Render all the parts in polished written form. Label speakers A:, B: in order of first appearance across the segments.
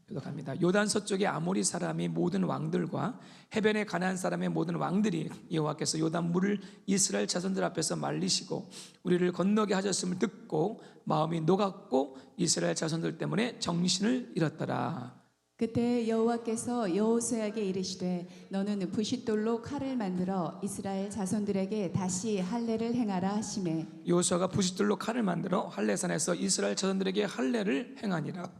A: 교독합니다. 요단 서쪽의 아모리 사람의 모든 왕들과 해변의 가나안 사람의 모든 왕들이 여호와께서 요단 물을 이스라엘 자손들 앞에서 말리시고 우리를 건너게 하셨음을 듣고 마음이 녹았고 이스라엘 자손들 때문에 정신을 잃었더라.
B: 그때 여호와께서 여호수아에게 이르시되 너는 부싯돌로 칼을 만들어 이스라엘 자손들에게 다시 할례를 행하라 하시매
A: 여호수아가 부싯돌로 칼을 만들어 할례산에서 이스라엘 자손들에게 할례를 행하니라.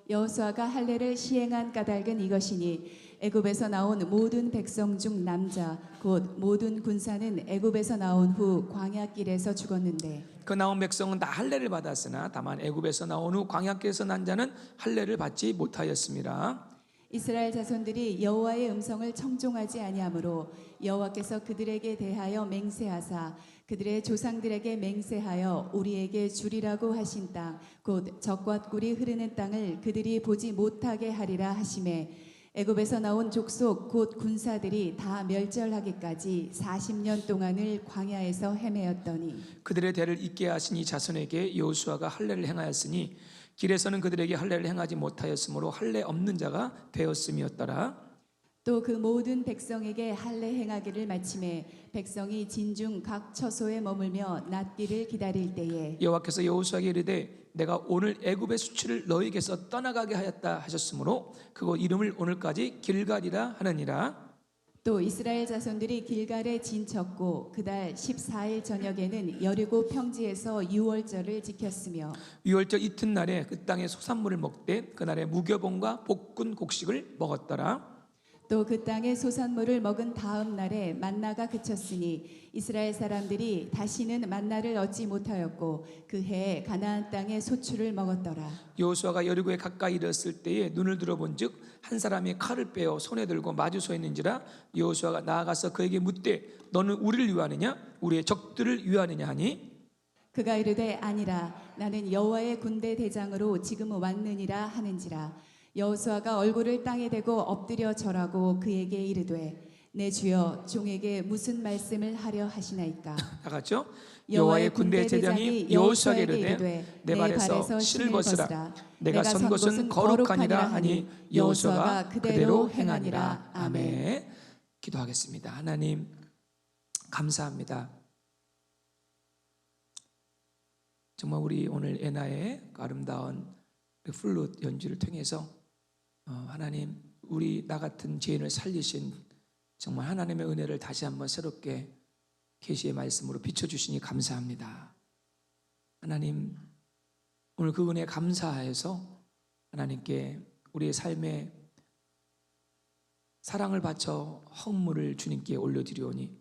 B: 여호수아가 할례를 시행한 까닭은 이것이니 애굽에서 나온 모든 백성 중 남자 곧 모든 군사는 애굽에서 나온 후 광야길에서 죽었는데
A: 그 나온 백성은 다 할례를 받았으나 다만 애굽에서 나온 후 광야길에서 난 자는 할례를 받지 못하였습니다.
B: 이스라엘 자손들이 여호와의 음성을 청종하지 아니하므로 여호와께서 그들에게 대하여 맹세하사 그들의 조상들에게 맹세하여 우리에게 주리라고 하신 땅 곧 젖과 꿀이 흐르는 땅을 그들이 보지 못하게 하리라 하시매 애굽에서 나온 족속 곧 군사들이 다 멸절하기까지 40년 동안을 광야에서 헤매었더니
A: 그들의 대를 잇게 하신 이 자손에게 여호수아가 할례를 행하였으니 길에서는 그들에게 할례를 행하지 못하였으므로 할례 없는 자가 되었음이었더라.
B: 또 그 모든 백성에게 할례 행하기를 마침에 백성이 진중 각 처소에 머물며 낫기를 기다릴 때에
A: 여호와께서 여호수아에게 이르되 내가 오늘 애굽의 수치를 너희에게서 떠나가게 하였다 하셨으므로 그곳 이름을 오늘까지 길갈이라 하느니라.
B: 또 이스라엘 자손들이 길갈에 진쳤고 그달 14일 저녁에는 여리고 평지에서 유월절을 지켰으며
A: 유월절 이튿날에 그 땅의 소산물을 먹되 그날에 무교봉과 볶은 곡식을 먹었더라.
B: 또 그 땅의 소산물을 먹은 다음 날에 만나가 그쳤으니 이스라엘 사람들이 다시는 만나를 얻지 못하였고 그 해에 가나안 땅의 소출을 먹었더라.
A: 여호수아가 여리고에 가까이 이르렀을 때에 눈을 들어본즉 한 사람이 칼을 빼어 손에 들고 마주 서 있는지라. 여호수아가 나아가서 그에게 묻되 너는 우리를 위하느냐 우리의 적들을 위하느냐 하니
B: 그가 이르되 아니라 나는 여호와의 군대 대장으로 지금 왔느니라 하는지라. 여호수아가 얼굴을 땅에 대고 엎드려 절하고 그에게 이르되 내 주여 종에게 무슨 말씀을 하려 하시나이까.
A: 나갔죠? 여호와의 군대 제장이 여호수아에게 이르되 내 발에서 신을 벗으라. 내가 선 것은 거룩하니라 하니 여호수아가 그대로 행하니라. 아멘. 기도하겠습니다. 하나님 감사합니다. 정말 우리 오늘 에나의 아름다운 플룻 연주를 통해서 하나님 우리 나 같은 죄인을 살리신 정말 하나님의 은혜를 다시 한번 새롭게 계시의 말씀으로 비춰주시니 감사합니다. 하나님 오늘 그 은혜에 감사해서 하나님께 우리의 삶에 사랑을 바쳐 헌물을 주님께 올려드리오니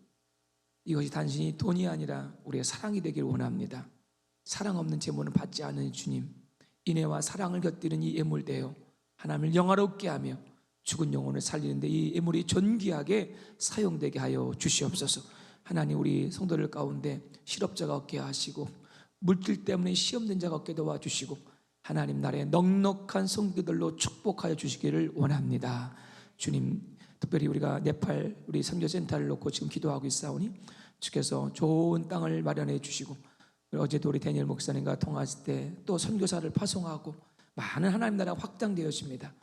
A: 이것이 단순히 돈이 아니라 우리의 사랑이 되기를 원합니다. 사랑 없는 제물은 받지 않는 주님, 인애와 사랑을 곁들인 이 예물되어 하나님을 영화롭게 하며 죽은 영혼을 살리는데 이 예물이 존귀하게 사용되게 하여 주시옵소서. 하나님 우리 성도들 가운데 실업자가 없게 하시고 물질 때문에 시험된 자가 없게 도와주시고 하나님 나라의 넉넉한 성도들로 축복하여 주시기를 원합니다. 주님 특별히 우리가 네팔 우리 선교센터를 놓고 지금 기도하고 있사오니 주께서 좋은 땅을 마련해 주시고 어제도 우리 다니엘 목사님과 통화했을 때 또 선교사를 파송하고 많은 하나님 나라가 확장되었습니다.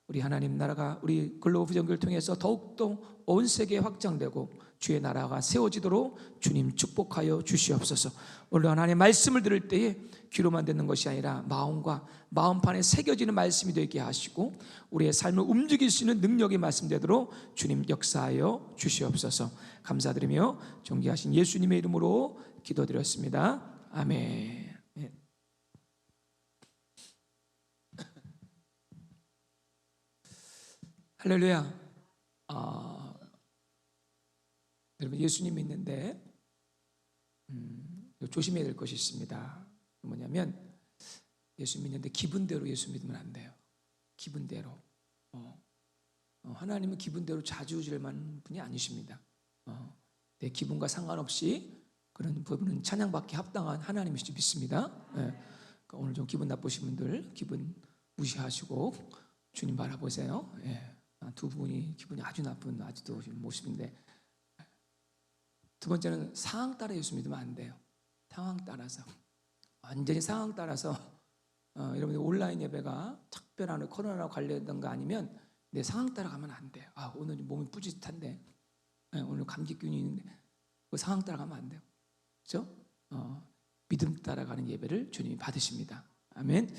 A: 우리 하나님 나라가 우리 글로벌 부정교를 통해서 더욱더 온 세계에 확장되고 주의 나라가 세워지도록 주님 축복하여 주시옵소서. 오늘 하나님의 말씀을 들을 때에 귀로만 듣는 것이 아니라 마음과 마음판에 새겨지는 말씀이 되게 하시고 우리의 삶을 움직일 수 있는 능력이 말씀되도록 주님 역사하여 주시옵소서. 감사드리며 존귀하신 예수님의 이름으로 기도드렸습니다. 아멘. 할렐루야. 여러분 예수님이 있는데 조심해야 될 것이 있습니다. 뭐냐면 예수 믿는데 기분대로 예수 믿으면 안 돼요. 기분대로. 하나님은 기분대로 좌지우지할 만한 분이 아니십니다. 내 기분과 상관없이 그런 부분은 찬양받기 합당한 하나님이시 믿습니다. 그러니까 오늘 좀 기분 나쁘신 분들 기분 무시하시고 주님 바라보세요. 두 분이 기분이 아주 나쁜 아직도 모습인데 두 번째는 상황 따라 예수 믿으면 안 돼요. 상황 따라서 완전히 상황 따라서 여러분들 온라인 예배가 특별한 코로나와 관련된 거 아니면 내 상황 따라가면 안 돼요. 오늘 몸이 뿌듯한데, 오늘 감기균이 있는데 그 상황 따라가면 안 돼요. 그렇죠? 믿음 따라가는 예배를 주님이 받으십니다. 아멘.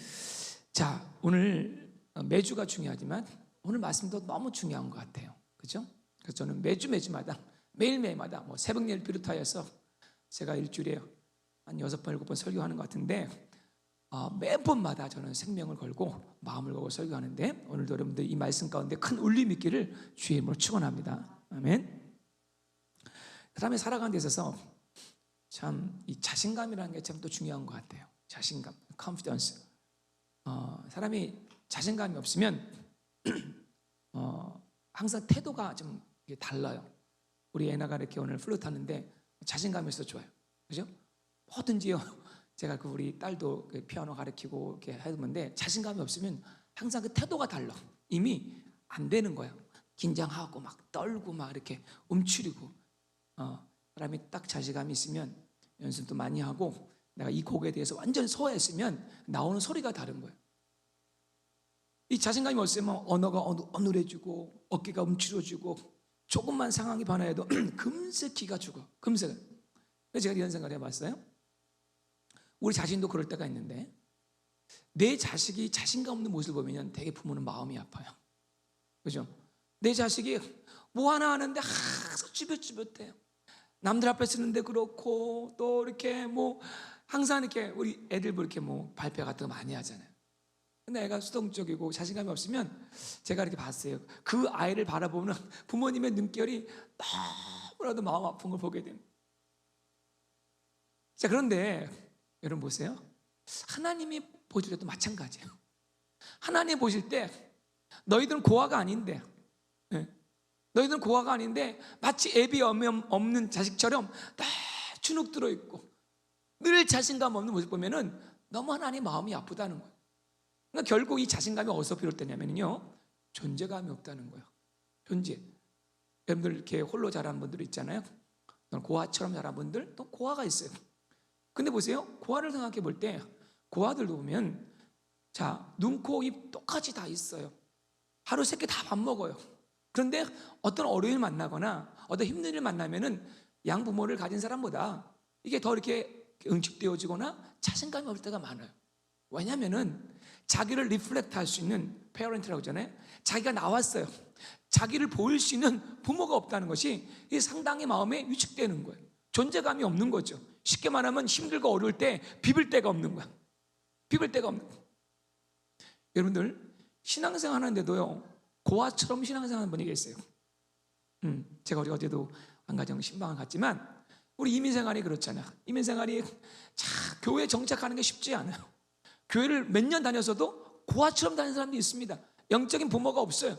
A: 자, 오늘 매주가 중요하지만 오늘 말씀도 너무 중요한 것 같아요. 그렇죠? 그래서 저는 매주마다 매일매일마다 새벽 예를 비롯하여서 제가 일주일에 한 6번, 7번 설교하는 것 같은데 매번마다 저는 생명을 걸고 마음을 걸고 설교하는데 오늘도 여러분들 이 말씀 가운데 큰 울림이 있기를 주의 이름으로 축원합니다. 아멘. 그 다음에 살아가는 데 있어서 참 이 자신감이라는 게 참 또 중요한 것 같아요. 자신감, confidence. 사람이 자신감이 없으면 항상 태도가 좀 달라요. 우리 애나가 이렇게 오늘 플루트 하는데 자신감이 있어서 좋아요. 그죠? 뭐든지요. 제가 우리 딸도 피아노 가르치고 이렇게 하는데 자신감이 없으면 항상 그 태도가 달라. 이미 안 되는 거야. 긴장하고 막 떨고 막 이렇게 움츠리고. 사람이 딱 자신감이 있으면 연습도 많이 하고 내가 이 곡에 대해서 완전 소화했으면 나오는 소리가 다른 거예요. 이 자신감이 없으면 언어가 어눌해지고 어깨가 움츠러지고 조금만 상황이 변화해도 금세 기가 죽어. 금세. 그래서 제가 이런 생각을 해봤어요. 우리 자신도 그럴 때가 있는데 내 자식이 자신감 없는 모습을 보면 되게 부모는 마음이 아파요. 그죠? 내 자식이 뭐 하나 하는데 항상 쭈뼛쭈뼛해요. 남들 앞에 쓰는데 그렇고 또 이렇게 항상 이렇게 우리 애들 이렇게 발표 같은 거 많이 하잖아요. 근데 애가 수동적이고 자신감이 없으면 제가 이렇게 봤어요. 그 아이를 바라보면 부모님의 눈결이 너무나도 마음 아픈 걸 보게 됩니다. 자, 그런데 여러분 보세요. 하나님이 보실 때도 마찬가지예요. 하나님 보실 때 너희들은 고아가 아닌데 너희들은 고아가 아닌데 마치 애비 없는 자식처럼 다 주눅 들어있고 늘 자신감 없는 모습 보면은 너무 하나님 마음이 아프다는 거예요. 그러니까 결국 이 자신감이 어디서 비롯되냐면요 존재감이 없다는 거예요. 존재. 여러분들 이렇게 홀로 자란 분들 있잖아요. 고아처럼 자란 분들 또 고아가 있어요. 근데 보세요. 고아를 생각해 볼 때 고아들도 보면 자, 눈, 코, 입 똑같이 다 있어요. 하루 세 끼 다 밥 먹어요. 그런데 어떤 어려움을 만나거나 어떤 힘든 일을 만나면은 양부모를 가진 사람보다 이게 더 이렇게 응축되어지거나 자신감이 없을 때가 많아요. 왜냐면은 자기를 리플렉트 할 수 있는 페어런트라고 하잖아요. 자기가 나왔어요. 자기를 보일 수 있는 부모가 없다는 것이 상당히 마음에 위축되는 거예요. 존재감이 없는 거죠. 쉽게 말하면 힘들고 어려울 때 비빌 데가 없는 거야. 비빌 데가 없는 거야. 여러분들 신앙생활 하는데도요 고아처럼 신앙생활 하는 분이 계세요. 제가 우리 어제도 안가정 신방을 갔지만 우리 이민생활이 그렇잖아요. 이민생활이 교회에 정착하는 게 쉽지 않아요. 교회를 몇 년 다녔어도 고아처럼 다니는 사람도 있습니다. 영적인 부모가 없어요.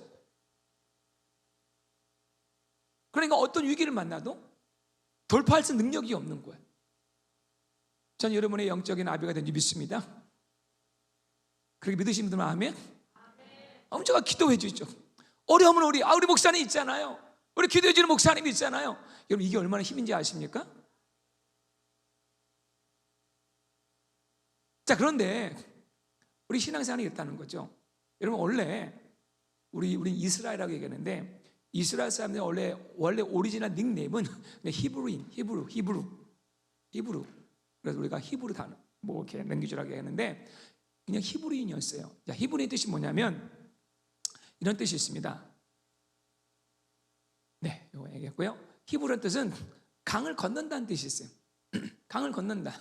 A: 그러니까 어떤 위기를 만나도 돌파할 수 있는 능력이 없는 거예요. 전 여러분의 영적인 아비가 된 줄 믿습니다. 그렇게 믿으시는 분들은 아멘? 제가 기도해 주죠. 어려우면 우리 목사님 있잖아요. 우리 기도해 주는 목사님 있잖아요. 여러분 이게 얼마나 힘인지 아십니까? 자, 그런데 우리 신앙생활이 있다는 거죠. 여러분 원래 우리 이스라엘이라고 얘기하는데 이스라엘 사람들의 원래 오리지널 닉네임은 히브루. 그래서 우리가 히브루 단어 이렇게 랭귀지라고 얘기하는데 그냥 히브리인이었어요. 자, 히브리인 뜻이 뭐냐면 이런 뜻이 있습니다. 네, 이거 얘기했고요. 히브리인 뜻은 강을 건넌다는 뜻이 있어요. 강을 건넌다.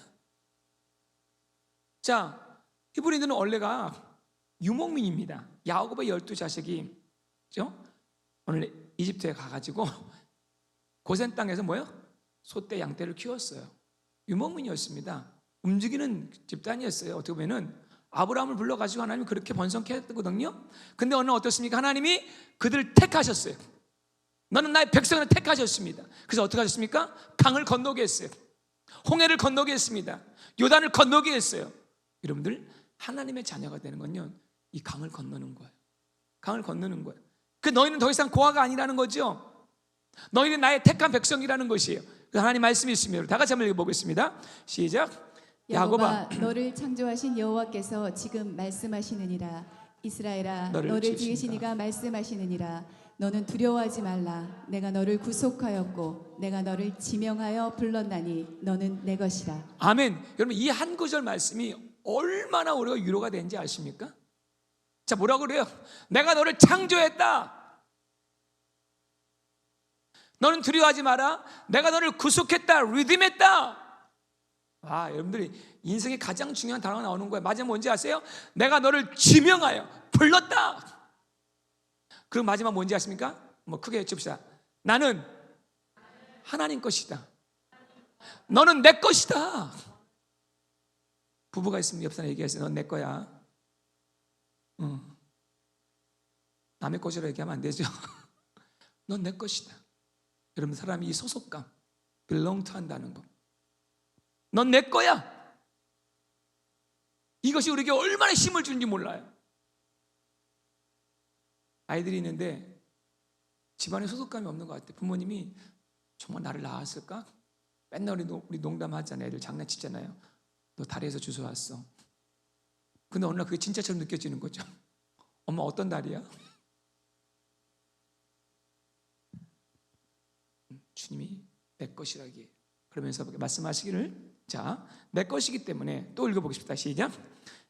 A: 자, 히브리인들은 원래가 유목민입니다. 야곱의 12자식이 그죠? 오늘 이집트에 가가지고 고센 땅에서 소떼 양떼를 키웠어요. 유목민이었습니다. 움직이는 집단이었어요. 어떻게 보면은 아브라함을 불러가지고 하나님이 그렇게 번성케 했거든요. 근데 어느 어떻습니까? 하나님이 그들을 택하셨어요. 너는 나의 백성을 택하셨습니다. 그래서 어떻게 하셨습니까? 강을 건너게 했어요. 홍해를 건너게 했습니다. 요단을 건너게 했어요. 여러분들 하나님의 자녀가 되는 건요 이 강을 건너는 거예요. 강을 건너는 거예요. 너희는 더 이상 고아가 아니라는 거죠. 너희는 나의 택한 백성이라는 것이에요. 하나님 말씀이 있습니다. 다 같이 한번 읽어보겠습니다. 시작.
B: 야곱아 너를 창조하신 여호와께서 지금 말씀하시느니라. 이스라엘아
A: 너를
B: 너를
A: 지으신다.
B: 지으신 이가 말씀하시느니라. 너는 두려워하지 말라. 내가 너를 구속하였고 내가 너를 지명하여 불렀나니 너는 내 것이라.
A: 아멘. 여러분 이 한 구절 말씀이 얼마나 우리가 위로가 되는지 아십니까? 자, 뭐라고 그래요? 내가 너를 창조했다. 너는 두려워하지 마라. 내가 너를 구속했다. 리듬했다. 아, 여러분들이 인생의 가장 중요한 단어가 나오는 거예요. 마지막 뭔지 아세요? 내가 너를 지명하여 불렀다. 그리고 마지막 뭔지 아십니까? 뭐 크게 외칩시다. 나는 하나님 것이다. 너는 내 것이다. 부부가 있으면 옆 사람 얘기했어요. 넌 내 거야. 남의 것이라고 얘기하면 안 되죠. 넌 내 것이다. 여러분 사람이 이 소속감, belong to 한다는 거. 넌 내 거야. 이것이 우리에게 얼마나 힘을 주는지 몰라요. 아이들이 있는데 집안에 소속감이 없는 것 같아요. 부모님이 정말 나를 낳았을까? 맨날 우리 농담하잖아요. 애들 장난치잖아요. 너 다리에서 주워왔어. 근데 어느 날 그게 진짜처럼 느껴지는 거죠. 엄마 어떤 다리야? 주님이 내 것이라기에 그러면서 말씀하시기를 자, 내 것이기 때문에 또 읽어보겠습니다. 시작.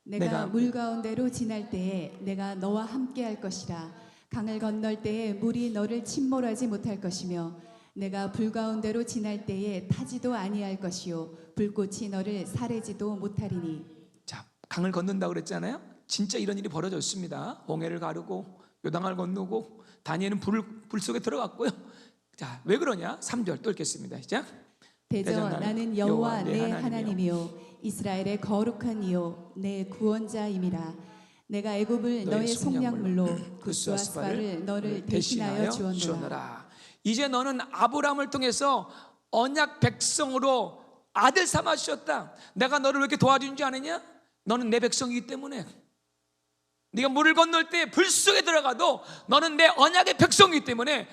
B: 내가 물 가운데로 지날 때에 내가 너와 함께 할 것이라. 강을 건널 때에 물이 너를 침몰하지 못할 것이며 내가 불 가운데로 지날 때에 타지도 아니할 것이요 불꽃이 너를 사르지도 못하리니.
A: 자, 강을 건넌다고 그랬잖아요. 진짜 이런 일이 벌어졌습니다. 홍해를 가르고 요단강을 건너고 다니엘은 불 속에 들어갔고요. 자, 왜 그러냐? 3절 또 읽겠습니다. 시작.
B: 대저 나는 여호와 내 하나님이요 이스라엘의 거룩한 이요 내 구원자임이라. 내가 애굽을 너의 속량물로 구스와 스바를 너를 대신하여 주었노라.
A: 이제 너는 아브라함을 통해서 언약 백성으로 아들 삼아 주셨다. 내가 너를 왜 이렇게 도와준 줄 아느냐? 너는 내 백성이기 때문에. 네가 물을 건널 때 불 속에 들어가도 너는 내 언약의 백성이기 때문에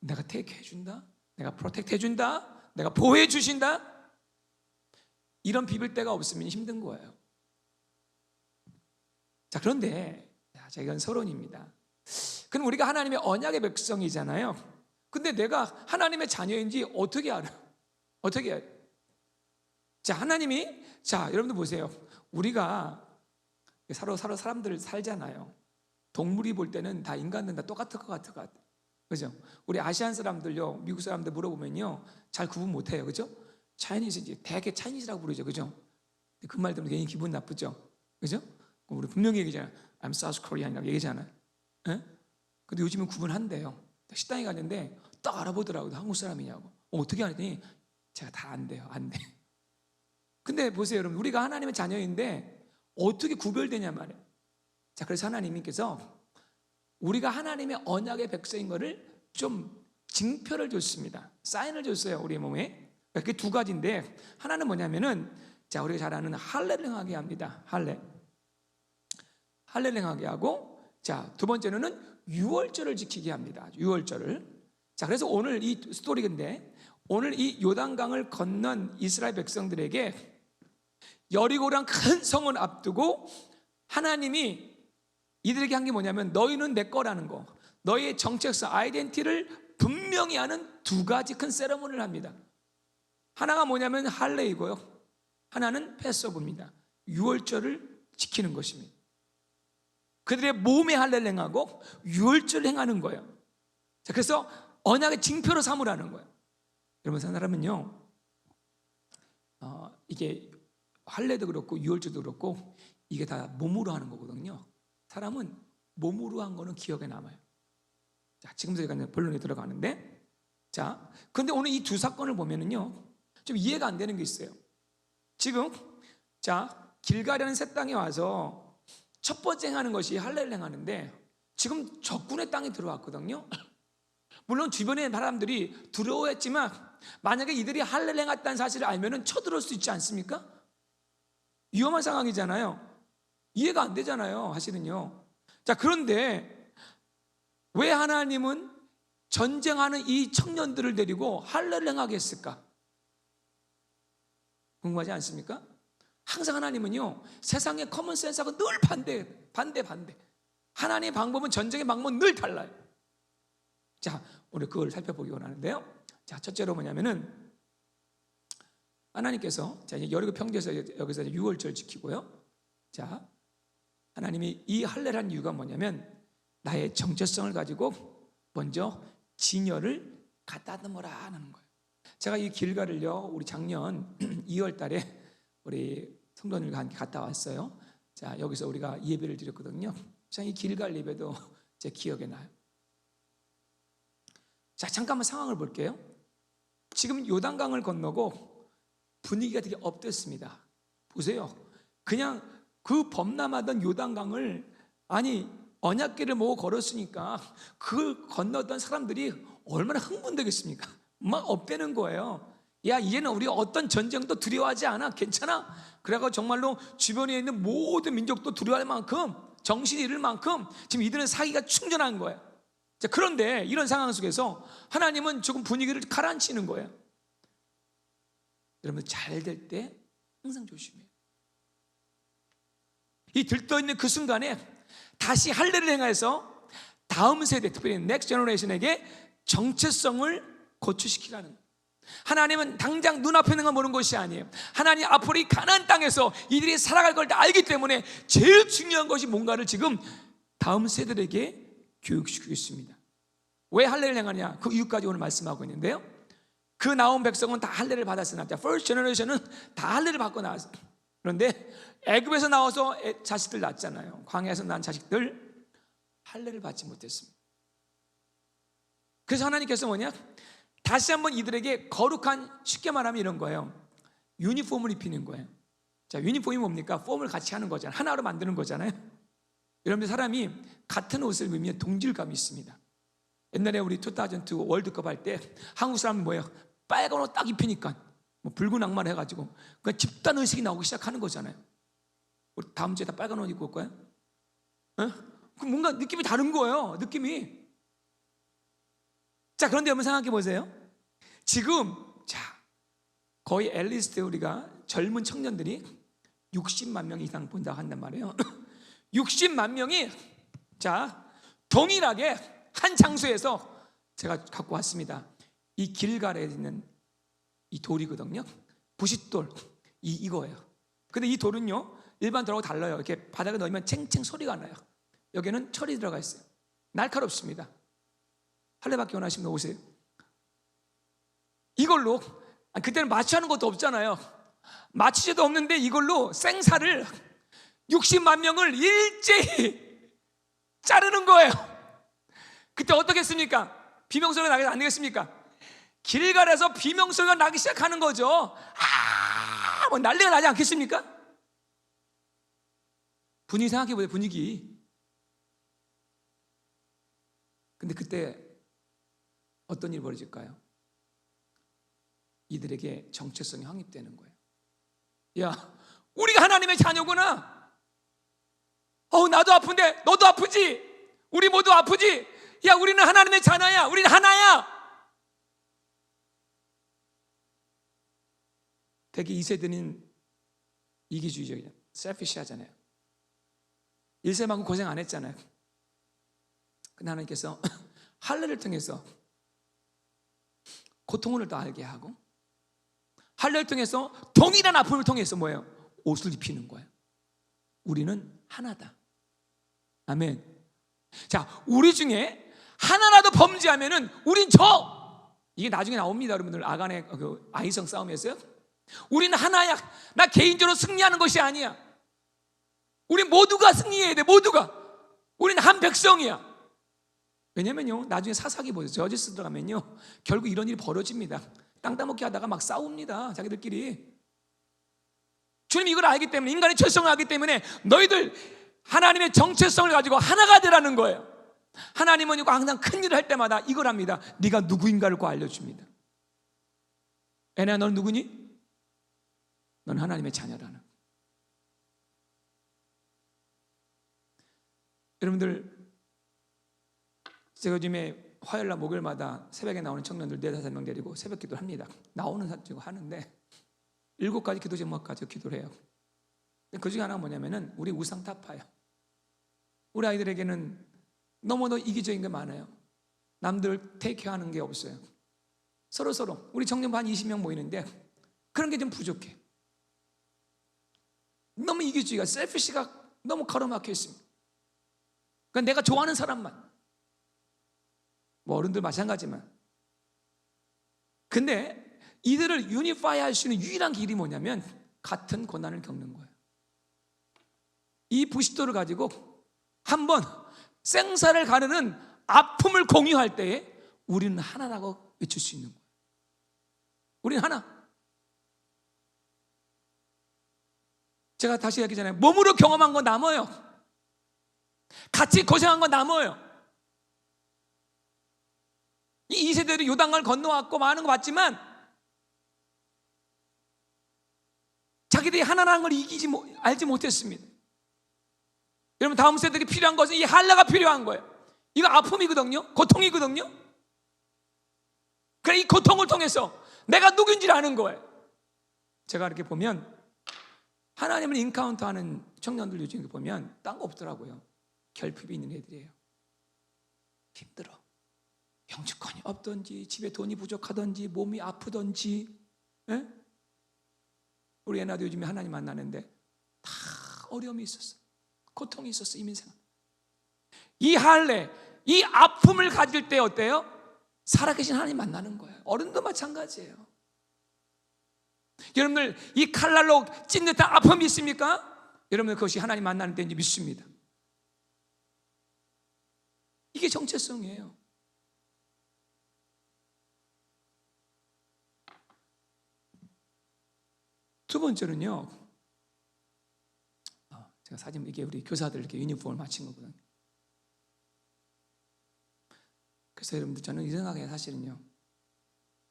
A: 내가 테이크 해준다. 내가 프로텍트 해준다. 내가 보호해 주신다. 이런 비빌 데가 없으면 힘든 거예요. 자, 그런데 자, 이건 서론입니다. 그럼 우리가 하나님의 언약의 백성이잖아요. 근데 내가 하나님의 자녀인지 어떻게 알아? 어떻게 알아? 자, 하나님이 자, 여러분들 보세요. 우리가 서로 사람들 살잖아요. 동물이 볼 때는 다 인간들은 다 똑같을 것 같아. 그죠? 우리 아시안 사람들요, 미국 사람들 물어보면요, 잘 구분 못해요, 그죠? 차이니즈인지 대개 차이니즈라고 부르죠, 그죠? 그 말 들으면 괜히 기분 나쁘죠, 그죠? 우리 분명히 얘기잖아요. I'm South Korean이라고 얘기잖아요. 예? 근데 요즘은 구분한대요. 식당에 갔는데 딱 알아보더라고요. 한국 사람이냐고. 어떻게 하더니 제가 다 안 돼요, 안 돼. 근데 보세요, 여러분, 우리가 하나님의 자녀인데 어떻게 구별되냐 말이에요. 자, 그래서 하나님께서 우리가 하나님의 언약의 백성인 것을 좀 징표를 줬습니다. 사인을 줬어요, 우리 몸에. 그게 두 가지인데 하나는 뭐냐면은 자, 우리가 잘 아는 할례를 행하게 합니다. 할례를 행하게 하고, 자, 두 번째는 유월절을 지키게 합니다. 유월절을. 자, 그래서 오늘 이 스토리인데 오늘 이 요단강을 건넌 이스라엘 백성들에게 여리고랑 큰 성을 앞두고 하나님이 이들에게 한 게 뭐냐면 너희는 내 거라는 거, 너희의 정체성, 아이덴티티를 분명히 하는 두 가지 큰 세레모니를 합니다. 하나가 뭐냐면 할례이고요, 하나는 패스오브입니다. 유월절을 지키는 것입니다. 그들의 몸에 할례를 행하고 유월절을 행하는 거예요. 자, 그래서 언약의 징표로 삼으라는 거예요. 여러분, 사람은요, 이게 할례도 그렇고 유월절도 그렇고 이게 다 몸으로 하는 거거든요. 사람은 몸으로 한 거는 기억에 남아요. 자, 지금 저희가 본론에 들어가는데, 자, 그런데 오늘 이 두 사건을 보면은요, 좀 이해가 안 되는 게 있어요. 지금, 자, 길가라는 새 땅에 와서 첫 번째 행하는 것이 할례를 행하는데 지금 적군의 땅에 들어왔거든요. 물론 주변의 사람들이 두려워했지만 만약에 이들이 할례를 행했다는 사실을 알면은 쳐들어올 수 있지 않습니까? 위험한 상황이잖아요. 이해가 안 되잖아요, 사실은요. 자, 그런데 왜 하나님은 전쟁하는 이 청년들을 데리고 할례를 행하게 했을까? 궁금하지 않습니까? 항상 하나님은요, 세상의 커먼 센스하고 늘 반대. 하나님의 방법은, 전쟁의 방법은 늘 달라요. 자, 오늘 그걸 살펴보기 원하는데요. 자, 첫째로 뭐냐면은 하나님께서, 자, 이제 여리고 평지에서 여기서 이제 유월절 지키고요. 자, 하나님이 이 할례를 한 이유가 뭐냐면 나의 정체성을 가지고 먼저 진열을 갖다듬어라 하는 거예요. 제가 이 길가를요, 우리 작년 2월 달에 우리 성도님과 함께 갔다 왔어요. 자, 여기서 우리가 예배를 드렸거든요. 참 이 길갈 예배도 제 기억에 나요. 자, 잠깐만 상황을 볼게요. 지금 요단강을 건너고 분위기가 되게 업됐습니다. 보세요. 그냥 그 범람하던 요단강을, 아니 언약궤를 모고 걸었으니까 그걸 건너던 사람들이 얼마나 흥분되겠습니까? 막 업되는 거예요. 야, 이제는 우리가 어떤 전쟁도 두려워하지 않아. 괜찮아. 그래서 정말로 주변에 있는 모든 민족도 두려워할 만큼, 정신이 잃을 만큼 지금 이들은 사기가 충전한 거예요. 자, 그런데 이런 상황 속에서 하나님은 조금 분위기를 가라앉히는 거예요. 여러분, 잘 될 때 항상 조심해요. 이 들떠있는 그 순간에 다시 할례를 행해서 다음 세대, 특별히 넥스트 제너레이션에게 정체성을 고취시키라는 거예요. 하나님은 당장 눈앞에 있는 걸 보는 것이 아니에요. 하나님 앞으로 이 가나안 땅에서 이들이 살아갈 걸 다 알기 때문에 제일 중요한 것이 뭔가를 지금 다음 세대들에게 교육시키고 있습니다. 왜 할례를 행하냐? 그 이유까지 오늘 말씀하고 있는데요. 그 나온 백성은 다 할례를 받았으나, First Generation은 다 할례를 받고 나왔어요. 그런데 애굽에서 나와서 자식들 낳았잖아요. 광야에서 난 자식들 할례를 받지 못했습니다. 그래서 하나님께서 뭐냐? 다시 한번 이들에게 거룩한, 쉽게 말하면 이런 거예요. 유니폼을 입히는 거예요. 자, 유니폼이 뭡니까? 폼을 같이 하는 거잖아요. 하나로 만드는 거잖아요. 여러분들, 사람이 같은 옷을 입으면 동질감이 있습니다. 옛날에 우리 2002 월드컵 할 때 한국 사람은 뭐예요? 빨간 옷 딱 입히니까 뭐 붉은 악마를 해가지고 그러니까 집단 의식이 나오기 시작하는 거잖아요. 우리 다음 주에 다 빨간 옷 입고 올 거야? 어? 그럼 뭔가 느낌이 다른 거예요. 느낌이. 자, 그런데 여러분 생각해 보세요. 지금 자, 거의 앨리스트 우리가 젊은 청년들이 60만 명 이상 본다고 한단 말이에요. 60만 명이 자, 동일하게 한 장소에서 제가 갖고 왔습니다. 이 길가에 있는 이 돌이거든요. 부싯돌, 이거예요. 근데 이 돌은요, 일반 돌하고 달라요. 이렇게 바닥에 넣으면 챙챙 소리가 나요. 여기는 철이 들어가 있어요. 날카롭습니다. 할례받기 원하시면 오세요. 이걸로, 그때는 마취하는 것도 없잖아요. 마취제도 없는데 이걸로 생사를 60만 명을 일제히 자르는 거예요. 그때 어떻겠습니까? 비명소리가 나게 안 되겠습니까? 길갈에서 비명소리가 나기 시작하는 거죠. 뭐 난리가 나지 않겠습니까? 분위기 생각해보세요. 분위기. 근데 그때 어떤 일이 벌어질까요? 이들에게 정체성이 확립되는 거예요. 야, 우리가 하나님의 자녀구나. 나도 아픈데 너도 아프지. 우리 모두 아프지. 야, 우리는 하나님의 자녀야. 우리는 하나야. 되게 이 세대는 이기주의적이야. 셀피시하잖아요. 1세만큼 고생 안 했잖아요. 근데 하나님께서 할례를 통해서 고통을 더 알게 하고, 할례를 통해서 동일한 아픔을 통해서 뭐예요? 옷을 입히는 거예요. 우리는 하나다. 아멘. 자, 우리 중에 하나라도 범죄하면은 우린 이게 나중에 나옵니다. 여러분들, 아간의 그 아이성 싸움에서요. 우리는 하나야. 나 개인적으로 승리하는 것이 아니야. 우리 모두가 승리해야 돼. 모두가. 우리는 한 백성이야. 왜냐면요, 나중에 사사기 보세요. 저지스 들어가면요, 결국 이런 일이 벌어집니다. 땅 따먹기 하다가 막 싸웁니다. 자기들끼리. 주님 이걸 알기 때문에, 인간의 철성을 알기 때문에 너희들 하나님의 정체성을 가지고 하나가 되라는 거예요. 하나님은 이거 항상 큰 일을 할 때마다 이걸 합니다. 네가 누구인가를 꼭 알려줍니다. 애나야, 넌 누구니? 넌 하나님의 자녀라는. 여러분들, 제가 요즘에 화요일날 목요일마다 새벽에 나오는 청년들 4-5명 데리고 새벽 기도를 합니다. 나오는 사람도 하는데 7가지 기도 제목까지 기도를 해요. 그 중에 하나가 뭐냐면은 우리 우상 타파예요. 우리 아이들에게는 너무도 이기적인 게 많아요. 남들 테이크하는 게 없어요. 서로 우리 청년부 한 20명 모이는데 그런 게 좀 부족해. 너무 이기주의가, 셀피시가 너무 가로막혀 있습니다. 그러니까 내가 좋아하는 사람만, 뭐 어른들 마찬가지만. 근데 이들을 유니파이 할 수 있는 유일한 길이 뭐냐면 같은 고난을 겪는 거예요. 이 부싯돌을 가지고 한번 생사를 가르는 아픔을 공유할 때에 우리는 하나라고 외칠 수 있는 거예요. 우리는 하나. 제가 다시 얘기하잖아요. 몸으로 경험한 건 남아요. 같이 고생한 건 남아요. 이 2세대도 요단강을 건너왔고 많은 거 봤지만 자기들이 하나라는 걸 알지 못했습니다. 여러분, 다음 세대들이 필요한 것은 이 할례가 필요한 거예요. 이거 아픔이거든요. 고통이거든요. 그래, 이 고통을 통해서 내가 누군지를 아는 거예요. 제가 이렇게 보면 하나님을 인카운트하는 청년들 요즘에 보면 딴 거 없더라고요. 결핍이 있는 애들이에요. 힘들어. 영주권이 없던지, 집에 돈이 부족하던지, 몸이 아프던지. 에? 우리 애나도 요즘에 하나님 만나는데 다 어려움이 있었어. 고통이 있었어. 이민생. 이 할례, 이 아픔을 가질 때 어때요? 살아계신 하나님 만나는 거예요. 어른도 마찬가지예요. 여러분들 이 칼날로 찢는 듯한 아픔이 있습니까? 여러분들 그것이 하나님 만나는 때인지 믿습니다. 이게 정체성이에요. 두 번째는요, 제가 사진, 이게 우리 교사들 이렇게 유니폼을 맞춘 거거든요. 그래서 여러분들 저는 이 생각에 사실은요,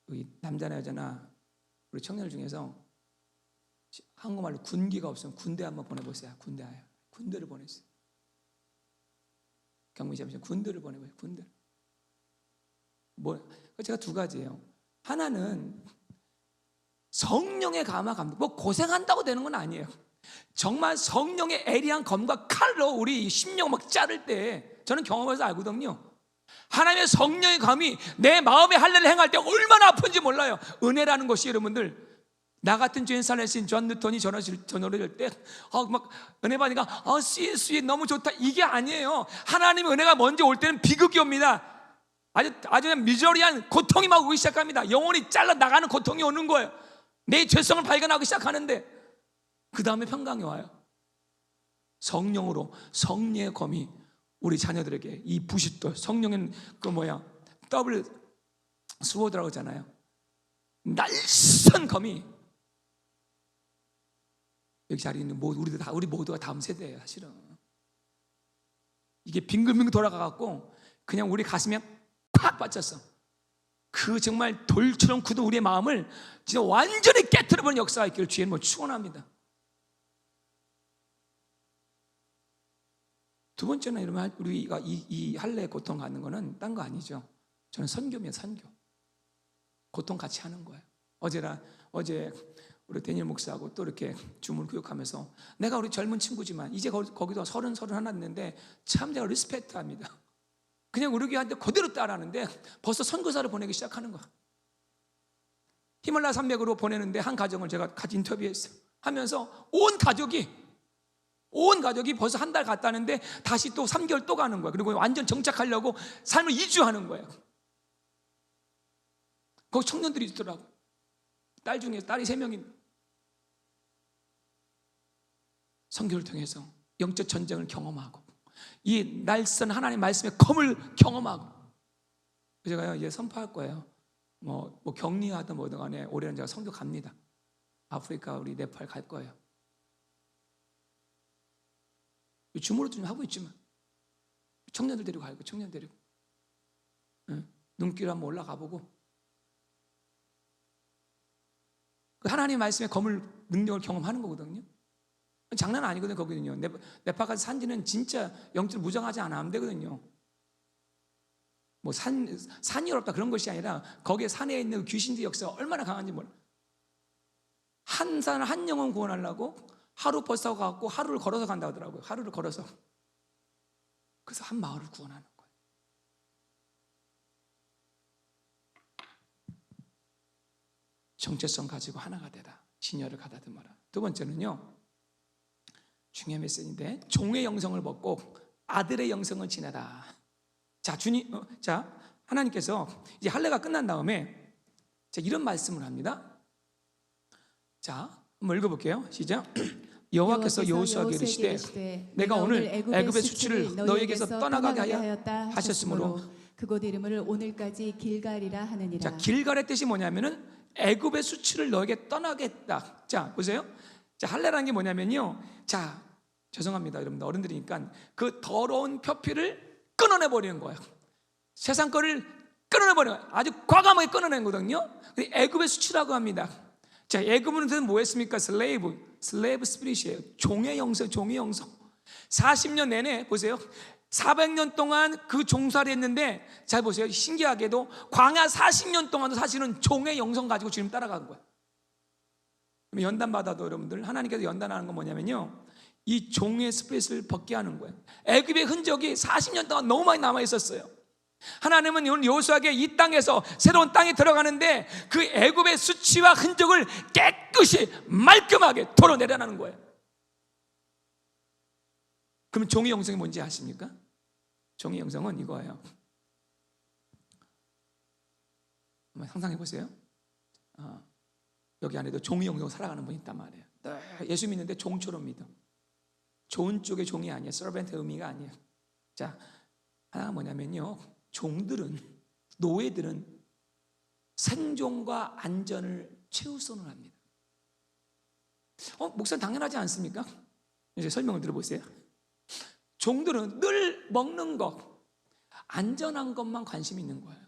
A: 우리 남자나 여자나 우리 청년들 중에서 한국말로 군기가 없으면 군대 한번 보내보세요. 군대를 보내세요. 경미 잡으시면 군대를 보내보세요. 군대. 제가 두 가지예요. 하나는 성령의 감화 감동. 뭐 고생한다고 되는 건 아니에요. 정말 성령의 애리한 검과 칼로 우리 심령 막 자를 때 저는 경험해서 알거든요. 하나님의 성령의 감이 내 마음의 할례를 행할 때 얼마나 아픈지 몰라요. 은혜라는 것이 여러분들, 나 같은 죄인 살리신 존 뉴턴이 전화를 할 때 막 은혜 받으니까 스윗 너무 좋다, 이게 아니에요. 하나님의 은혜가 먼저 올 때는 비극이 옵니다. 아주 그냥 미저리한 고통이 막 오기 시작합니다. 영혼이 잘라 나가는 고통이 오는 거예요. 내 죄성을 발견하기 시작하는데 그 다음에 평강이 와요. 성령으로, 성령의 검이 우리 자녀들에게, 이 부싯돌, 성령의 더블 스워드라고 하잖아요. 날선 검이, 여기 자리에 있는 우리 모두가 다음 세대예요. 사실은 이게 빙글빙글 돌아가갖고 그냥 우리 가슴에 콱 빠졌어. 그 정말 돌처럼 굳은 우리의 마음을 진짜 완전히 깨트려버리는 역사가 있기를 주의는 축원합니다. 두 번째는 여러분, 우리가 이 할례의 고통 갖는 거는 딴 거 아니죠. 저는 선교입니다. 선교. 고통 같이 하는 거예요. 어제 우리 데니엘 목사하고 또 이렇게 주문 교육하면서, 내가 우리 젊은 친구지만 이제 거기도 31 됐는데 참 내가 리스펙트합니다. 그냥 우리 교회한테 그대로 따라하는데 벌써 선교사를 보내기 시작하는 거야. 히말라야 산맥으로 보내는데 한 가정을 제가 같이 인터뷰했어요. 하면서 온 가족이 벌써 한 달 갔다는데 다시 또 3개월 또 가는 거야. 그리고 완전 정착하려고 삶을 이주하는 거예요. 거기 청년들이 있더라고. 딸 중에 딸이 3명인. 선교를 통해서 영적 전쟁을 경험하고 이 날선 하나님 말씀의 검을 경험하고, 제가 이제 선포할 거예요. 뭐 격리하든 뭐든 간에 올해는 제가 선교 갑니다. 아프리카, 우리 네팔 갈 거예요. 주무로 좀 하고 있지만 청년들 데리고 가고, 청년 데리고 눈길 한번 올라가 보고, 하나님 말씀의 검을, 능력을 경험하는 거거든요. 장난 아니거든요. 거기는요, 네팔까지 산지는 진짜 영적으로 무장하지 않으면 되거든요. 뭐 산이 어렵다 그런 것이 아니라 거기에 산에 있는 귀신들 역사가 얼마나 강한지 몰라. 한 영혼 구원하려고 하루 버스 타고 가고 하루를 걸어서 간다 하더라고요. 하루를 걸어서. 그래서 한 마을을 구원하는 거예요. 정체성 가지고 하나가 되라. 진여를 가다듬어라. 두 번째는요, 중요한 메시지인데, 종의 영성을 벗고 아들의 영성을 지내라. 자, 하나님께서 이제 할례가 끝난 다음에 이런 말씀을 합니다. 자, 한번 읽어볼게요. 시작. 여호와께서 여호수아에게 이르시되 내가 오늘 애굽의 수치를 너희에게서 떠나가게 하였다 하셨으므로
B: 그곳 이름을 오늘까지 길갈이라 하느니라.
A: 자, 길갈의 뜻이 뭐냐면은 애굽의 수치를 너에게 떠나겠다. 자, 보세요. 자, 할례라는 게 뭐냐면요. 자, 죄송합니다, 여러분들 어른들이니까 그 더러운 표피를 끊어내 버리는 거예요. 세상 거를 끊어내 버리는 거예요. 아주 과감하게 끊어낸 거거든요. 애굽의 수치라고 합니다. 자, 애굽은 뭐였습니까? 슬레이브 스피릿이에요. 종의 영성. 40년 내내 보세요. 400년 동안 그 종살이 했는데, 잘 보세요. 신기하게도 광야 40년 동안도 사실은 종의 영성 가지고 주님 따라간 거예요. 그럼 연단받아도 여러분들, 하나님께서 연단하는 건 뭐냐면요, 이 종의 스피릿을 벗게 하는 거예요. 애굽의 흔적이 40년 동안 너무 많이 남아 있었어요. 하나님은 여호수아에게 이 땅에서 새로운 땅에 들어가는데 그 애굽의 수치와 흔적을 깨끗이 말끔하게 털어내려는 거예요. 그럼 종의 영성이 뭔지 아십니까? 종의 영성은 이거예요. 한번 상상해 보세요. 여기 안에도 종의 영성으로 살아가는 분이 있단 말이에요. 예수 믿는데 종처럼 믿어. 좋은 쪽의 종이 아니에요. 서벤트의 의미가 아니에요. 자, 하나가 뭐냐면요, 종들은, 노예들은 생존과 안전을 최우선으로 합니다. 목사님 당연하지 않습니까? 이제 설명을 들어보세요. 종들은 늘 먹는 것, 안전한 것만 관심이 있는 거예요.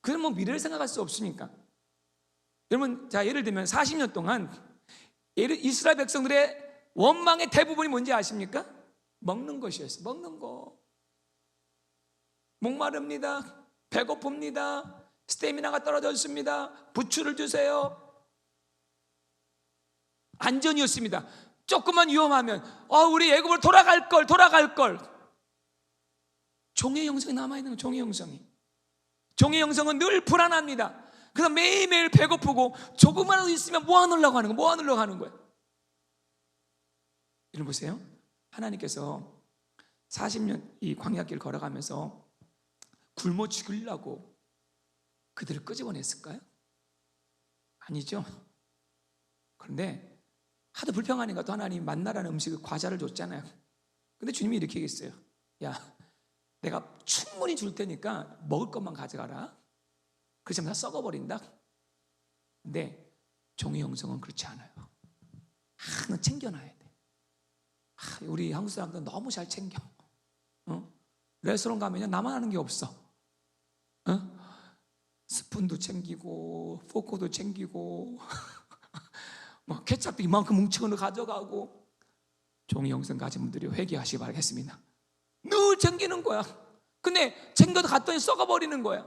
A: 그럼 뭐 미래를 생각할 수 없으니까. 여러분, 자, 예를 들면 40년 동안 이스라엘 백성들의 원망의 대부분이 뭔지 아십니까? 먹는 것이었어요. 먹는 거. 목마릅니다. 배고픕니다. 스태미나가 떨어졌습니다. 부추를 주세요. 안전이었습니다. 조금만 위험하면 우리 애굽으로 돌아갈 걸. 종의 영성이 남아있는 거예요. 종의 영성은 늘 불안합니다. 그래서 매일매일 배고프고 조금만 있으면 모아놓으려고 하는 거예요. 여러분 보세요. 하나님께서 40년 이 광야길 걸어가면서 굶어 죽이려고 그들을 끄집어냈을까요? 아니죠. 그런데 하도 불평하니까 또 하나님 만나라는 음식을, 과자를 줬잖아요. 근데 주님이 이렇게 얘기했어요. 야, 내가 충분히 줄 테니까 먹을 것만 가져가라. 그렇지 않으면 다 썩어버린다. 근데 종의 영성은 그렇지 않아요. 너 챙겨놔야 돼. 우리 한국 사람들은 너무 잘 챙겨. 레스토랑 가면 나만 하는 게 없어. 스푼도 챙기고 포크도 챙기고 뭐 케첩도 이만큼 뭉치고 가져가고. 종의 영성 가진 분들이 회개하시기 바라겠습니다. 늘 챙기는 거야. 근데 챙겨도 갔더니 썩어버리는 거야.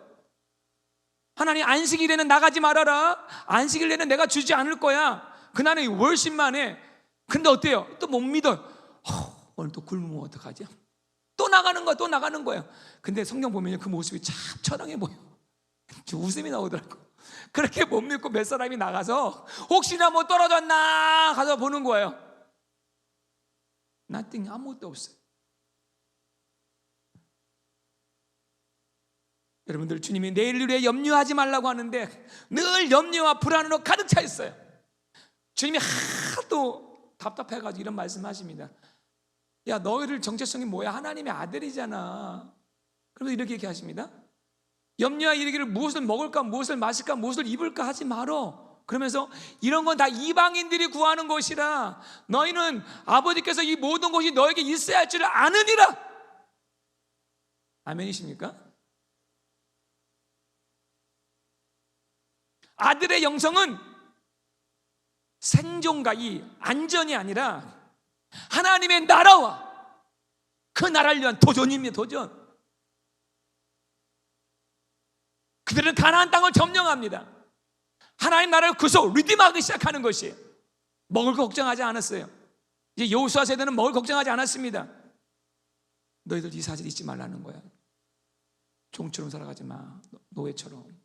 A: 하나님, 안식일에는 나가지 말아라. 안식일에는 내가 주지 않을 거야. 그날은 월십만 해. 근데 어때요? 또 못 믿어. 오늘 또 굶으면 어떡하지? 또 나가는 거야. 근데 성경 보면 그 모습이 참 처량해 보여. 웃음이 나오더라고. 그렇게 못 믿고 몇 사람이 나가서 혹시나 뭐 떨어졌나 가서 보는 거예요. nothing, 아무것도 없어요. 여러분들, 주님이 내일을 위해 염려하지 말라고 하는데 늘 염려와 불안으로 가득 차 있어요. 주님이 하도 답답해가지고 이런 말씀하십니다. 야, 너희들 정체성이 뭐야? 하나님의 아들이잖아. 그래서 이렇게 얘기하십니다. 염려와 이르기를 무엇을 먹을까, 무엇을 마실까, 무엇을 입을까 하지 말어. 그러면서 이런 건 다 이방인들이 구하는 것이라 너희는 아버지께서 이 모든 것이 너에게 있어야 할 줄 아느니라. 아멘이십니까? 아들의 영성은 생존과 이 안전이 아니라 하나님의 나라와 그 나라를 위한 도전입니다. 도전. 그들은 가나안 땅을 점령합니다. 하나님 나라를 구속, 리디마하기 시작하는 것이 먹을 거 걱정하지 않았어요. 이제 여호수아 세대는 먹을 걱정하지 않았습니다. 너희들 이 사실 잊지 말라는 거야. 종처럼 살아가지 마. 노예처럼.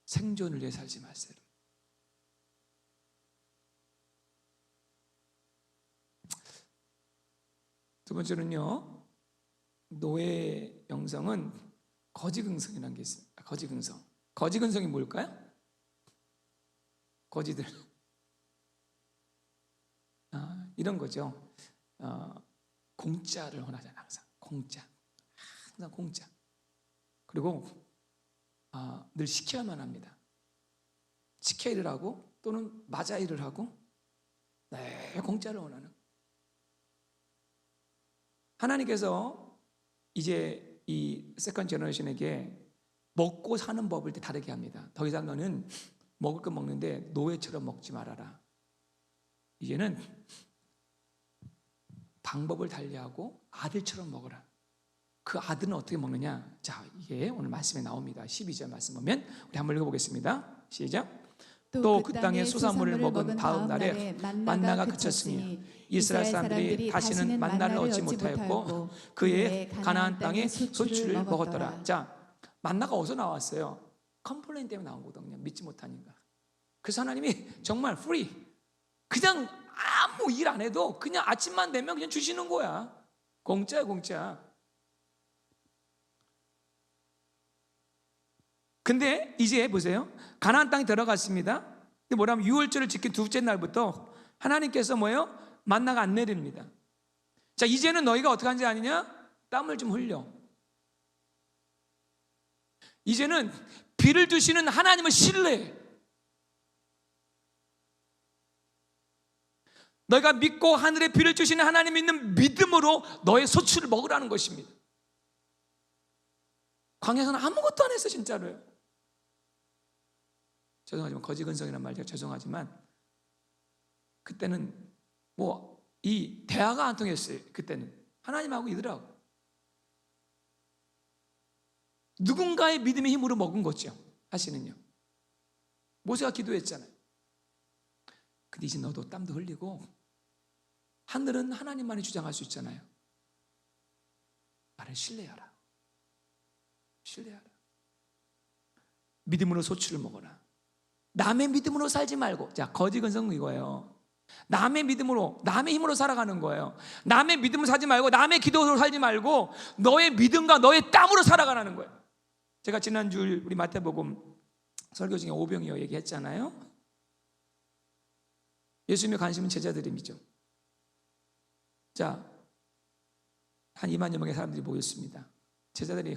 A: 생존을 위해 살지 마세요. 두 번째는요, 노예 영성은 거지긍성이라는 게 있어요. 거지긍성. 거지긍성이 뭘까요? 거지들. 이런 거죠. 공짜를 원하잖아요. 항상 공짜. 항상 공짜. 그리고 늘 시켜야만 합니다. 시켜 일을 하고 또는 맞아 일을 하고 공짜를 원하는. 하나님께서 이제 이 세컨드 제너레이션에게 먹고 사는 법을 다르게 합니다. 더 이상 너는 먹을 거 먹는데 노예처럼 먹지 말아라. 이제는 방법을 달리하고 아들처럼 먹어라. 그 아들은 어떻게 먹느냐? 자, 이게 오늘 말씀에 나옵니다. 12절 말씀 보면 우리 한번 읽어보겠습니다. 시작. 또 그 땅에 수산물을 먹은 다음 날에 만나가 그쳤으니 이스라엘 사람들이 다시는 만나를 얻지 못하였고 그의 가나안 땅에 소출을 먹었더라. 자, 만나가 어디서 나왔어요? 컴플레인 때문에 나온 거거든요. 믿지 못하니까. 그래서 하나님이 정말 프리, 그냥 아무 일 안 해도 그냥 아침만 되면 그냥 주시는 거야. 공짜야, 공짜. 근데 이제 보세요. 가나안 땅에 들어갔습니다. 근데 뭐라면 유월절을 지킨 둘째 날부터 하나님께서 뭐예요? 만나가 안 내립니다. 자, 이제는 너희가 어떻게 하는지 아느냐? 땀을 좀 흘려. 이제는 비를 주시는 하나님을 신뢰해. 너희가 믿고 하늘에 비를 주시는 하나님 있는 믿음으로 너의 소출을 먹으라는 것입니다. 광야에서는 아무것도 안 했어, 진짜로요. 죄송하지만 거지근성이란 말 제가 죄송하지만 그때는 뭐 이 대화가 안 통했어요. 그때는 하나님하고 이들하고 누군가의 믿음의 힘으로 먹은 거죠. 사실은요. 모세가 기도했잖아요. 근데 이제 너도 땀도 흘리고 하늘은 하나님만이 주장할 수 있잖아요. 나를 신뢰하라. 신뢰하라. 믿음으로 소출을 먹어라. 남의 믿음으로 살지 말고. 자, 거지근성은 이거예요. 남의 믿음으로, 남의 힘으로 살아가는 거예요. 남의 믿음으로 살지 말고 남의 기도로 살지 말고 너의 믿음과 너의 땀으로 살아가라는 거예요. 제가 지난주 우리 마태복음 설교 중에 오병이어 얘기했잖아요. 예수님의 관심은 제자들임이죠. 자, 한 2만여 명의 사람들이 모였습니다. 제자들이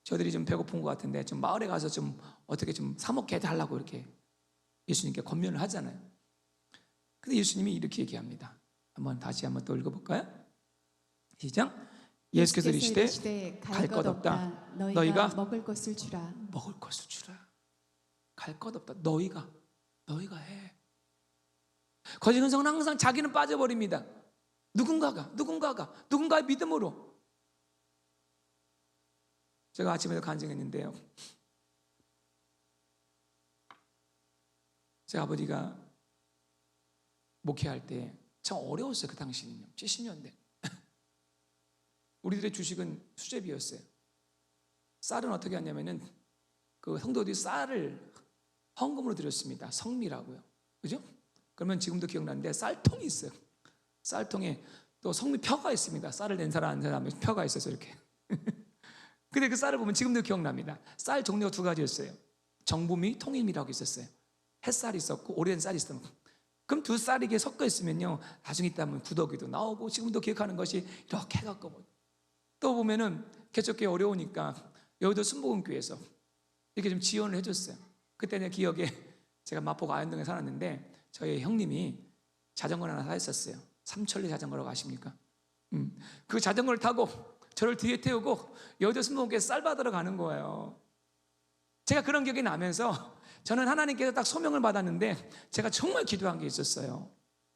A: 저들이 좀 배고픈 것 같은데 좀 마을에 가서 좀 어떻게 좀 사 먹게 해달라고 이렇게 예수님께 권면을 하잖아요. 근데 예수님이 이렇게 얘기합니다. 다시 한번 또 읽어볼까요? 시작. 예수께서 이르시되 갈 것 없다. 너희가
B: 먹을 것을 주라.
A: 먹을 것을 주라. 갈 것 없다. 너희가 해. 거지근성은 항상 자기는 빠져버립니다. 누군가의 믿음으로. 제가 아침에도 간증했는데요. 제 아버지가 목회할 때 참 어려웠어요. 그 당시는요. 70년대. 우리들의 주식은 수제비였어요. 쌀은 어떻게 하냐면은 그 성도들이 쌀을 헌금으로 드렸습니다. 성미라고요. 그죠? 그러면 지금도 기억나는데 쌀통이 있어요. 쌀통에 또 성미 표가 있습니다. 쌀을 낸 사람 안 사람 표가 있어서 이렇게. 근데 그 쌀을 보면 지금도 기억납니다. 쌀 종류가 두 가지였어요. 정부미, 통일미라고 있었어요. 햇쌀이 있었고 오랜 쌀이 있었고. 그럼 두 쌀이 이게 섞여 있으면요, 나중에 있다면 구더기도 나오고. 지금도 기억하는 것이 이렇게 해갖고 또 보면은 개척기 어려우니까 여의도 순복음교회에서 이렇게 좀 지원을 해줬어요. 그때 내 기억에 제가 마포구 아현동에 살았는데 저희 형님이 자전거를 하나 사셨어요. 삼천리 자전거라고 아십니까? 그 자전거를 타고 저를 뒤에 태우고 여의도 순복음교회 쌀 받으러 가는 거예요. 제가 그런 기억이 나면서 저는 하나님께서 딱 소명을 받았는데 제가 정말 기도한 게 있었어요.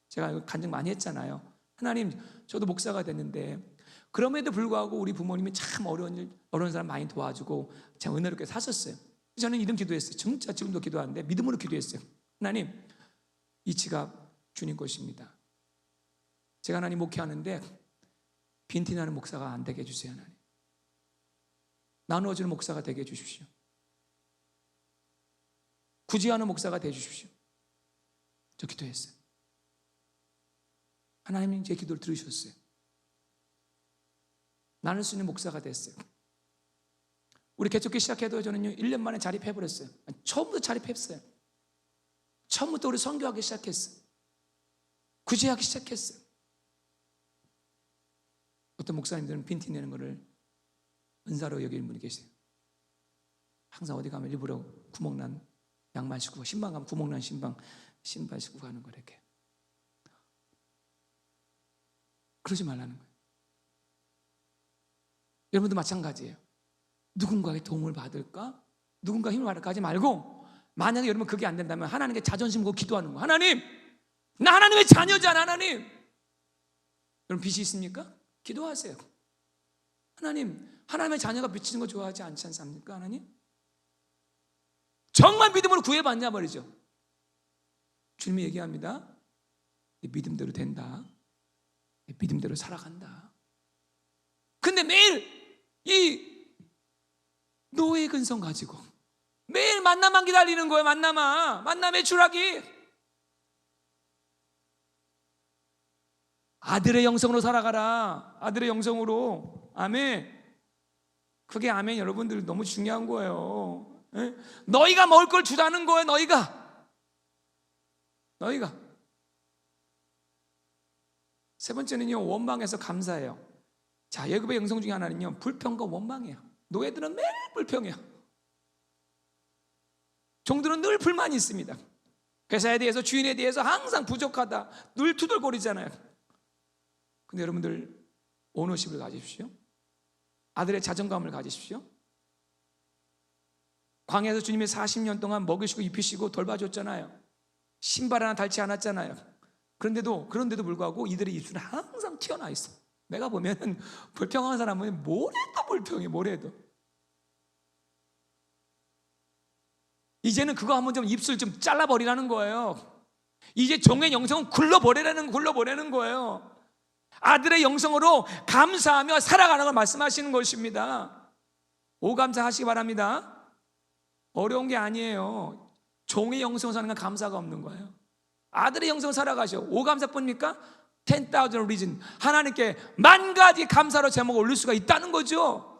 A: 제가 간증 많이 했잖아요. 하나님, 저도 목사가 됐는데 그럼에도 불구하고 우리 부모님이 참 어려운 사람 많이 도와주고 참 은혜롭게 사셨어요. 저는 이런 기도했어요. 진짜 지금도 기도하는데 믿음으로 기도했어요. 하나님, 이 지갑 주님 것입니다. 제가 하나님 목회하는데 빈티나는 목사가 안 되게 해주세요. 하나님, 나누어주는 목사가 되게 해주십시오. 구제하는 목사가 되어주십시오. 저 기도했어요. 하나님이 제 기도를 들으셨어요. 나눌 수 있는 목사가 됐어요. 우리 개척기 시작해도 저는요 1년 만에 자립해버렸어요. 처음부터 자립했어요. 처음부터 우리 선교하기 시작했어요. 구제하기 시작했어요. 어떤 목사님들은 빈티 내는 거를 은사로 여기는 분이 계세요. 항상 어디 가면 일부러 구멍난 양말 신고, 신방 가면 구멍난 신발 신고 가는 거 이렇게. 그러지 말라는 거예요. 여러분도 마찬가지예요. 누군가의 도움을 받을까? 누군가 힘을 받을까 하지 말고, 만약에 여러분 그게 안 된다면 하나님께 자존심 걸고 기도하는 거예요. 하나님, 나 하나님의 자녀잖아. 하나님, 여러분 빚이 있습니까? 기도하세요. 하나님, 하나님의 자녀가 비치는 거 좋아하지 않지 않습니까? 하나님, 정말 믿음으로 구해받냐 말이죠. 주님이 얘기합니다. 네 믿음대로 된다. 네 믿음대로 살아간다. 근데 매일 이 노예 근성 가지고 매일 만남만 기다리는 거예요. 만남의 추락이. 아들의 영성으로 살아가라. 아들의 영성으로. 아멘. 그게 아멘. 여러분들 너무 중요한 거예요. 에? 너희가 먹을 걸 주라는 거예요. 너희가 세 번째는요, 원망해서 감사해요. 자, 야곱의 영성 중에 하나는요, 불평과 원망이에요. 노예들은 매일 불평해요. 종들은 늘 불만이 있습니다. 회사에 대해서, 주인에 대해서 항상 부족하다, 늘 투덜거리잖아요. 근데 여러분들 오너십을 가지십시오. 아들의 자존감을 가지십시오. 광야에서 주님이 40년 동안 먹이시고 입히시고 돌봐줬잖아요. 신발 하나 닳지 않았잖아요. 그런데도 불구하고 이들의 입술은 항상 튀어나와 있어. 내가 보면 불평하는 사람은 뭐래도 불평해. 뭐래도. 이제는 그거 한번 좀 입술 좀 잘라버리라는 거예요. 이제 종의 영성은 굴러버리라는 거예요. 아들의 영성으로 감사하며 살아가는 걸 말씀하시는 것입니다. 오감사하시기 바랍니다. 어려운 게 아니에요. 종의 영성을 사는 건 감사가 없는 거예요. 아들의 영성을 살아가셔. 오감사뿐입니까? 10,000 reason. 하나님께 10,000가지 감사로 제목을 올릴 수가 있다는 거죠.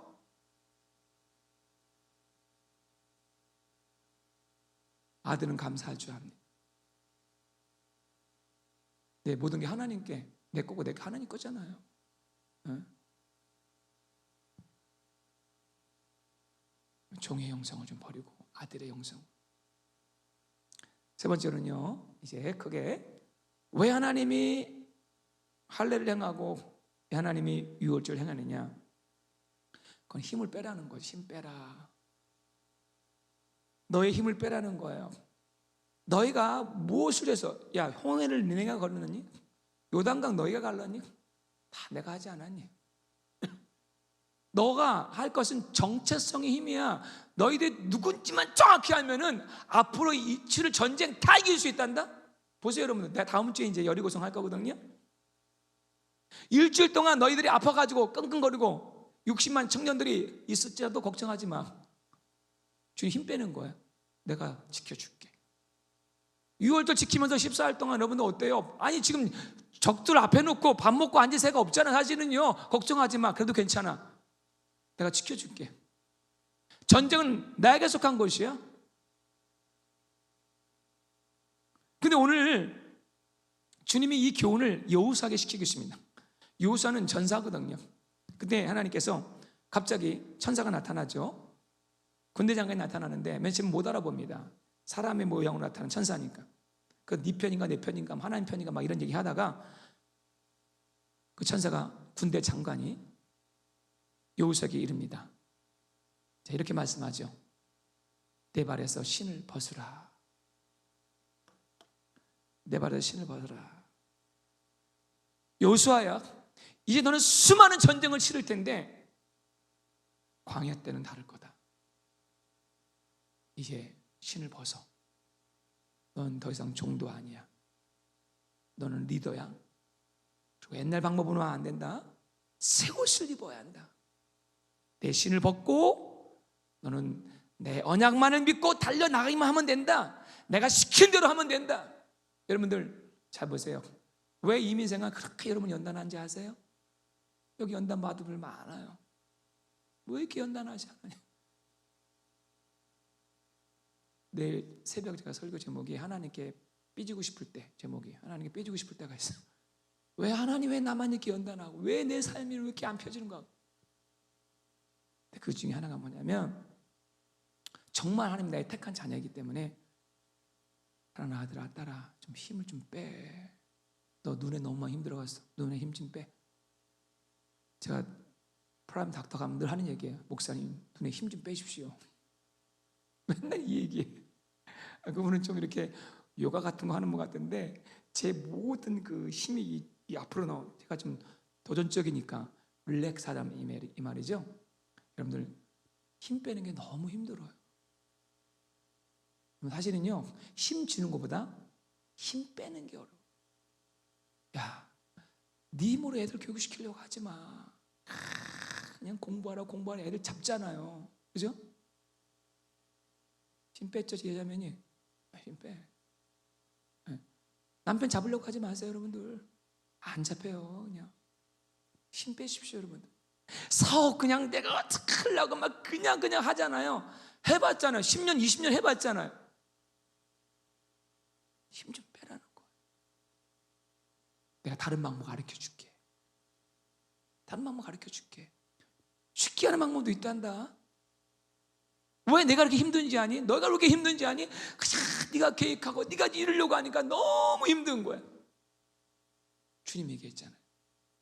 A: 아들은 감사할 줄 압니다. 내 모든 게 하나님께, 내 거고 내 하나님 거잖아요. 종의 영성을 좀 버리고 아들의 영성. 세 번째로는요, 이제 크게 왜 하나님이 할례를 행하고 왜 하나님이 유월절을 행하느냐? 그건 힘을 빼라는 거죠. 힘 빼라. 너의 힘을 빼라는 거예요. 너희가 무엇을 해서, 야, 홍해를 너희가 걸었니? 요단강 너희가 갈랐니? 다 내가 하지 않았니? 너가 할 것은 정체성의 힘이야. 너희들 누군지만 정확히 알면은 앞으로 이치를 전쟁 다 이길 수 있단다. 보세요, 여러분들. 내가 다음 주에 이제 여리고성 할 거거든요. 일주일 동안 너희들이 아파가지고 끙끙거리고 60만 청년들이 있을지라도 걱정하지 마. 주님 힘 빼는 거야. 내가 지켜줄게. 6월절 지키면서 14일 동안 여러분들 어때요? 아니 지금 적들 앞에 놓고 밥 먹고 앉을 새가 없잖아. 사실은요. 걱정하지 마. 그래도 괜찮아. 내가 지켜줄게. 전쟁은 나에게 속한 것이야. 근데 오늘 주님이 이 교훈을 여호수아에게 시키고 있습니다. 여호수아는 전사거든요. 근데 하나님께서 갑자기 천사가 나타나죠. 군대 장관이 나타나는데 맨 처음 못 알아봅니다. 사람의 모양으로 나타나는 천사니까. 그 네 편인가 내 편인가 하나님 편인가 막 이런 얘기 하다가 그 천사가 군대 장관이 여호수아에게 이릅니다. 자, 이렇게 말씀하죠. 내 발에서 신을 벗으라. 내 발에서 신을 벗으라. 여호수아야, 이제 너는 수많은 전쟁을 치를 텐데 광야 때는 다를 거다. 이제 신을 벗어. 넌 더 이상 종도 아니야. 너는 리더야. 그리고 옛날 방법으로는 안 된다. 새 옷을 입어야 한다. 내 신을 벗고 너는 내 언약만을 믿고 달려나가기만 하면 된다. 내가 시킨 대로 하면 된다. 여러분들 잘 보세요. 왜 이민생활 그렇게 여러분 연단한지 아세요? 여기 연단 받은 분 많아요. 왜 이렇게 연단하지 않느냐? 내일 새벽 제가 설교 제목이 하나님께 삐지고 싶을 때, 제목이 하나님께 삐지고 싶을 때가 있어요. 왜 하나님, 왜 나만 이렇게 연단하고, 왜 내 삶이 이렇게 안 펴지는가? 그 중에 하나가 뭐냐면, 정말 하나님 나의 택한 자녀이기 때문에 하나 아들아 딸아 좀 힘을 좀 빼. 너 눈에 너무 많이 힘들어갔어. 눈에 힘 좀 빼. 제가 프라임 닥터 가면 늘 하는 얘기예요. 목사님 눈에 힘 좀 빼십시오. 맨날 이 얘기예요. 그분은 좀 이렇게 요가 같은 거 하는 것 같은데 제 모든 그 힘이 이 앞으로 나오. 제가 좀 도전적이니까 릴렉스 하자 이 말이죠. 여러분들 힘 빼는 게 너무 힘들어요. 사실은요, 힘 주는 것보다 힘 빼는 게 어려워. 야, 네 힘으로 애들 교육시키려고 하지 마. 그냥 공부하라 애들 잡잖아요. 그죠? 힘 뺐죠, 제자면이. 힘 빼. 남편 잡으려고 하지 마세요, 여러분들. 안 잡혀요, 그냥. 힘 빼십시오, 여러분들. 사업 그냥 내가 어떻게 하려고 막 그냥 하잖아요. 해봤잖아요. 10년, 20년 해봤잖아요. 힘 좀 빼라는 거예요. 내가 다른 방법 가르쳐 줄게. 다른 방법 가르쳐 줄게. 쉽게 하는 방법도 있단다. 왜 내가 그렇게 힘든지 아니? 너가 그렇게 힘든지 아니? 그냥 네가 계획하고 네가 이루려고 하니까 너무 힘든 거야. 주님 얘기했잖아요.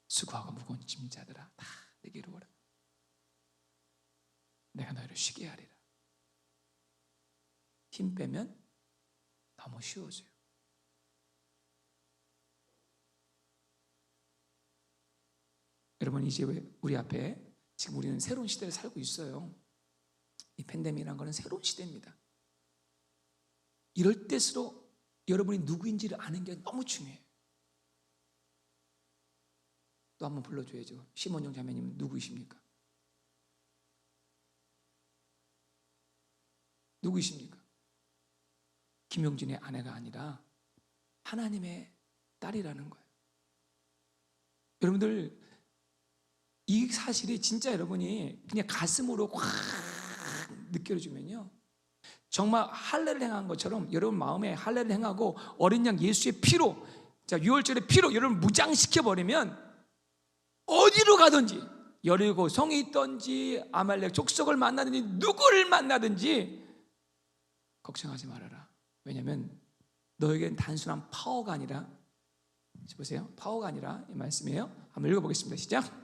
A: 수고하고 무거운 짐 자들아 다 내게로 오라. 내가 너희를 쉬게 하리라. 힘 빼면 너무 쉬워져요. 여러분, 이제 우리 앞에 지금 우리는 새로운 시대를 살고 있어요. 이 팬데믹이라는 거는 새로운 시대입니다. 이럴 때일수록 여러분이 누구인지를 아는 게 너무 중요해요. 또 한번 불러줘야죠. 심원영 자매님 누구이십니까? 누구이십니까? 김용진의 아내가 아니라 하나님의 딸이라는 거예요. 여러분들, 이 사실이 진짜 여러분이 그냥 가슴으로 확 느껴지면요, 정말 할례를 행한 것처럼 여러분 마음에 할례를 행하고 어린 양 예수의 피로, 자, 유월절의 피로 여러분 무장시켜버리면 어디로 가든지, 여리고 성이 있든지 아말렉 족속을 만나든지 누구를 만나든지 걱정하지 말아라. 왜냐하면 너에겐 단순한 파워가 아니라, 보세요, 파워가 아니라 이 말씀이에요. 한번 읽어보겠습니다. 시작.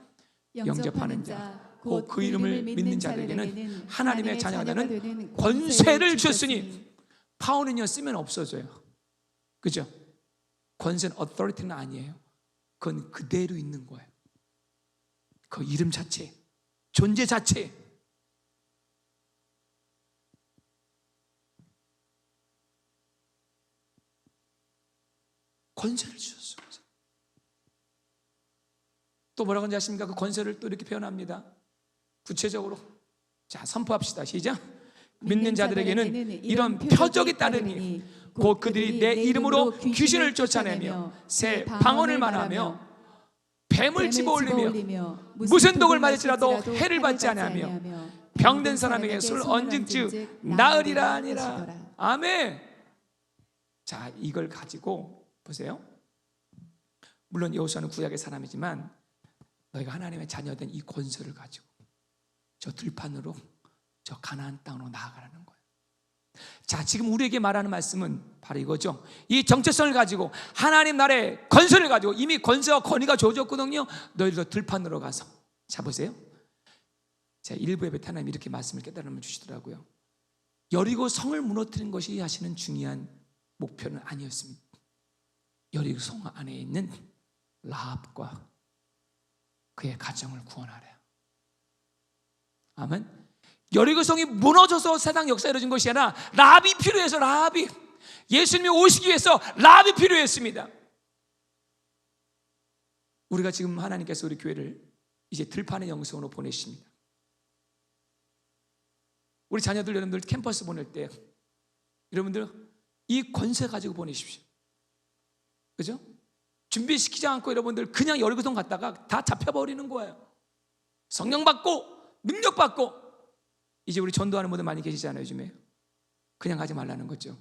A: 영접하는 자, 곧 그 이름을 믿는 자들에게는 하나님의 자녀가 되는 권세를 주셨으니. 파워는요 쓰면 없어져요. 그죠? 권세는 authority는 아니에요. 그건 그대로 있는 거예요. 그 이름 자체, 존재 자체. 권세를 주셨어요. 또 뭐라고 하는지 아십니까? 그 권세를 또 이렇게 표현합니다. 구체적으로. 자, 선포합시다. 시작. 믿는 자들에게는 이런 표적이 따르니 곧 그들이 내 이름으로 귀신을 쫓아내며 새 방언을 말하며 뱀을 집어올리며 무슨 독을 맞을지라도 해를 받지 아니하며 병든 사람에게 술 얹은즉 나으리라 하니라. 아멘. 자, 이걸 가지고 보세요. 물론 여호수아는 구약의 사람이지만 너희가 하나님의 자녀된 이 권세를 가지고 저 들판으로, 저 가나안 땅으로 나아가라는 거예요. 자, 지금 우리에게 말하는 말씀은 바로 이거죠. 이 정체성을 가지고 하나님 나라의 권세를 가지고 이미 권세와 권위가 주어졌거든요. 너희들도 들판으로 가서. 자, 보세요. 자, 일부 예배 때 하나님 이렇게 말씀을 깨달음을 주시더라고요. 여리고 성을 무너뜨린 것이 하시는 중요한 목표는 아니었습니다. 여리고 성 안에 있는 라합과 그의 가정을 구원하래요. 아멘. 여리고성이 무너져서 세상 역사가 이루어진 것이 아니라 라합이 필요해서, 라합이 예수님이 오시기 위해서 라합이 필요했습니다. 우리가 지금 하나님께서 우리 교회를 이제 들판의 영성으로 보내십니다. 우리 자녀들 여러분들 캠퍼스 보낼 때 여러분들 이 권세 가지고 보내십시오. 그죠? 준비시키지 않고 여러분들 그냥 열거성 갔다가 다 잡혀버리는 거예요. 성령 받고 능력 받고. 이제 우리 전도하는 분들 많이 계시잖아요. 요즘에 그냥 가지 말라는 거죠.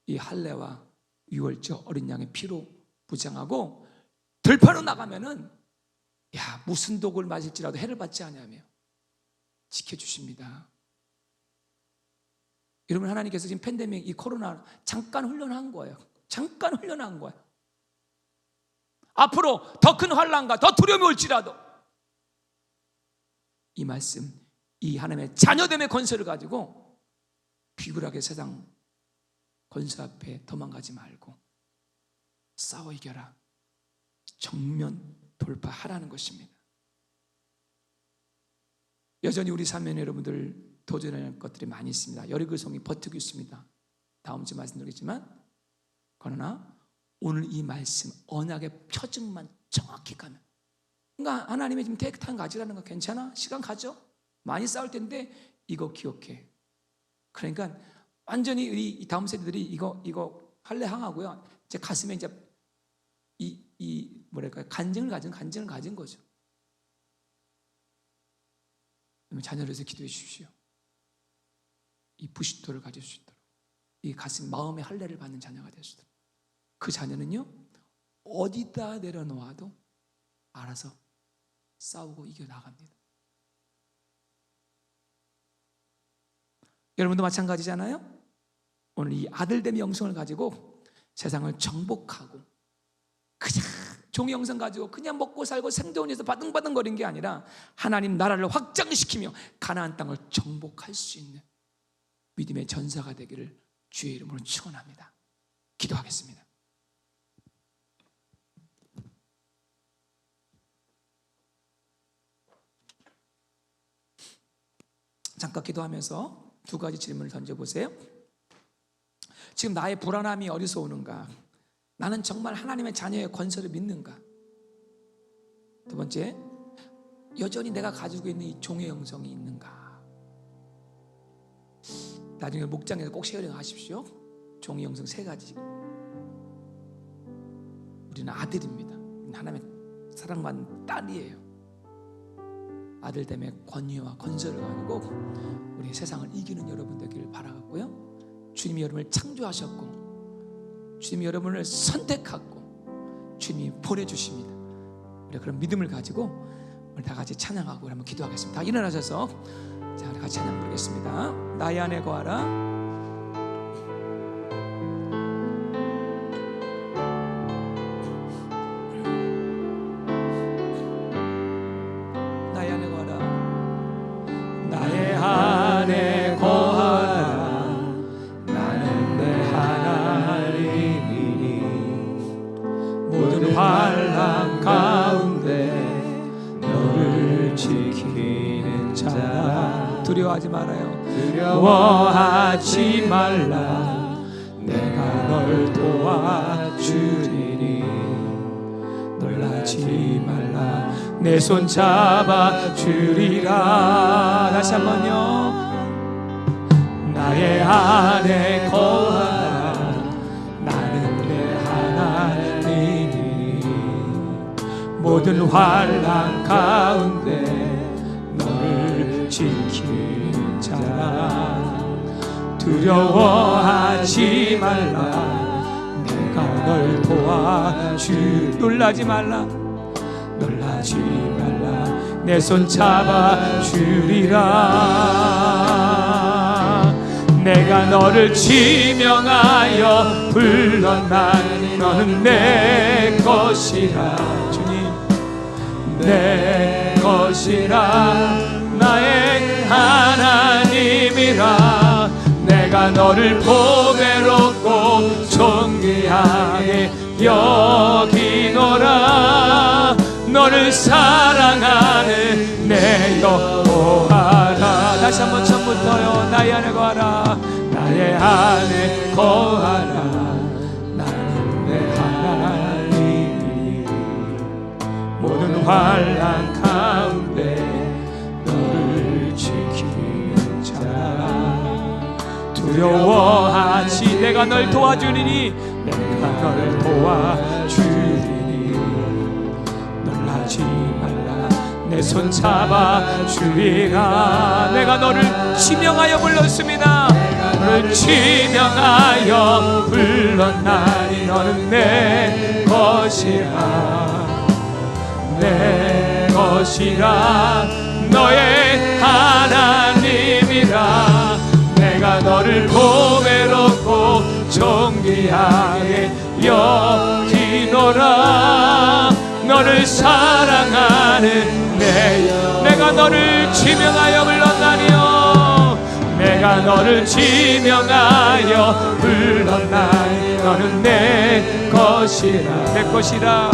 A: 이 할례와 유월절 어린 양의 피로 부장하고 들판으로 나가면은 야 무슨 독을 맞을지라도 해를 받지 아니하며 지켜주십니다. 여러분, 하나님께서 지금 팬데믹 이 코로나 잠깐 훈련한 거예요. 잠깐 훈련한 거예요. 앞으로 더 큰 환난과 더 두려움이 올지라도 이 말씀, 이 하나님의 자녀됨의 권세를 가지고 비굴하게 세상 권세 앞에 도망가지 말고 싸워 이겨라. 정면 돌파하라는 것입니다. 여전히 우리 사면 여러분들 도전할 것들이 많이 있습니다. 여리고성이 버티고 있습니다. 다음 주에 말씀드리겠지만, 그러나 오늘 이 말씀 언약의 표적만 정확히 가면, 그러니까 하나님의 지금 테이크타임 가지라는 거 괜찮아? 시간 가져? 많이 싸울 텐데 이거 기억해. 그러니까 완전히 이 다음 세대들이 이거 할례 항하고요. 제 가슴에 이제 이 뭐랄까요? 간증을 가진 거죠. 자녀를 위해서 기도해 주십시오. 이 부시토를 가질 수 있도록, 이 가슴 마음의 할례를 받는 자녀가 될 수 있도록. 그 자녀는요 어디다 내려놓아도 알아서 싸우고 이겨나갑니다. 여러분도 마찬가지잖아요. 오늘 이 아들됨의 영성을 가지고 세상을 정복하고 그냥 종의 영성 가지고 그냥 먹고 살고 생존해서 바등바등거린 게 아니라 하나님 나라를 확장시키며 가나안 땅을 정복할 수 있는 믿음의 전사가 되기를 주의 이름으로 축원합니다. 기도하겠습니다. 잠깐 기도하면서 두 가지 질문을 던져보세요. 지금 나의 불안함이 어디서 오는가? 나는 정말 하나님의 자녀의 권세를 믿는가? 두 번째, 여전히 내가 가지고 있는 이 종의 영성이 있는가? 나중에 목장에서 꼭 쉐어링 하십시오. 종의 영성 세 가지. 우리는 아들입니다. 우리는 하나님의 사랑받는 딸이에요. 아들됨의 권위와 권세를 가지고 우리 세상을 이기는 여러분 되기를 바라고요. 주님이 여러분을 창조하셨고 주님이 여러분을 선택하고 주님이 보내주십니다. 우리 그런 믿음을 가지고 우리 다 같이 찬양하고 한번 기도하겠습니다. 다 일어나셔서 자, 우리 같이 찬양 부르겠습니다. 나의 안에 거하라.
C: 환난 가운데 너를 지키는 자
A: 두려워하지 말아요.
C: 두려워하지 말라. 내가 널 도와주리니 놀라지 말라. 내 손 잡아주리라.
A: 다시 한번요.
C: 나의 안에 거하라. 나는 내 하나님이니 모든 환난 가운데 너를 지키는 자라. 두려워하지 말라. 내가 널 도와주.
A: 놀라지 말라.
C: 놀라지 말라. 내 손 잡아주리라. 내가 너를 지명하여 불렀나니 너는 내 것이라. 주님 내 것이라. 나의 하나님이라. 내가 너를 보배롭고 존귀하게 여기노라. 너를 사랑하는 내 여호와라.
A: 다시 한번 처음부터요. 나의 안에 거하라.
C: 나의 안에 거하라. 나는 내 하나님이 환난 가운데 너를 지키는 자라. 두려워하지 내가 널 도와주리니 내가 너를 도와주리니 놀라지 말라 내 손 잡아주리라. 내가 너를 지명하여 불렀습니다. 너를 지명하여 불렀나니 너는 내 것이라. 내 것이라 너의 하나님이라. 내가 너를 보배롭고 존귀하게 여기노라. 너를 사랑하는 내가 너를 지명하여 불렀나니요. 내가 너를 지명하여 불렀나니 너는 내 것이라. 내 것이라.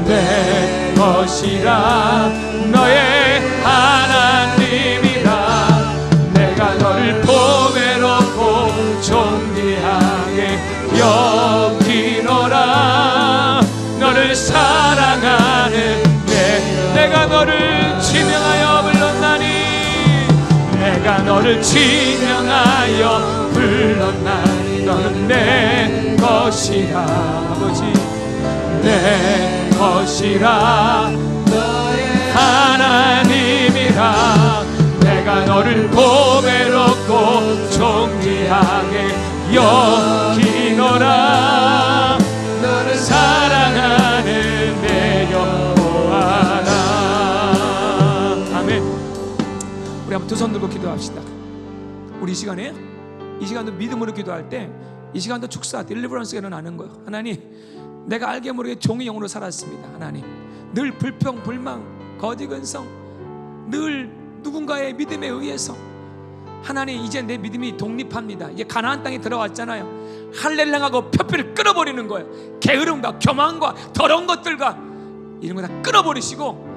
C: 내 것이라 너의 하나님이라. 내가 너를 보배롭고 존귀하게 여기노라. 너를 사랑하는 내가 너를 지명하여 불렀나니. 내가 너를 지명하여 불렀나니 너는 내 것이라. 아버지 내 것이라 너의 하나님이라. 내가 너를 보배롭고 존귀하게 여기노라. 너를 사랑하는 내 여호와라. 아멘. 우리 한번 두 손 들고 기도합시다. 우리 이 시간도 믿음으로 기도할 때 이 시간도 축사 딜리버런스가 일어나는 거예요. 하나님, 내가 알게 모르게 종의 영으로 살았습니다. 하나님, 늘 불평, 불망, 거짓 근성, 늘 누군가의 믿음에 의해서 하나님, 이제 내 믿음이 독립합니다. 이제 가나안 땅에 들어왔잖아요. 할렐루야하고 뼈뼈를 끊어버리는 거예요. 게으름과 교만과 더러운 것들과 이런 거 다 끊어버리시고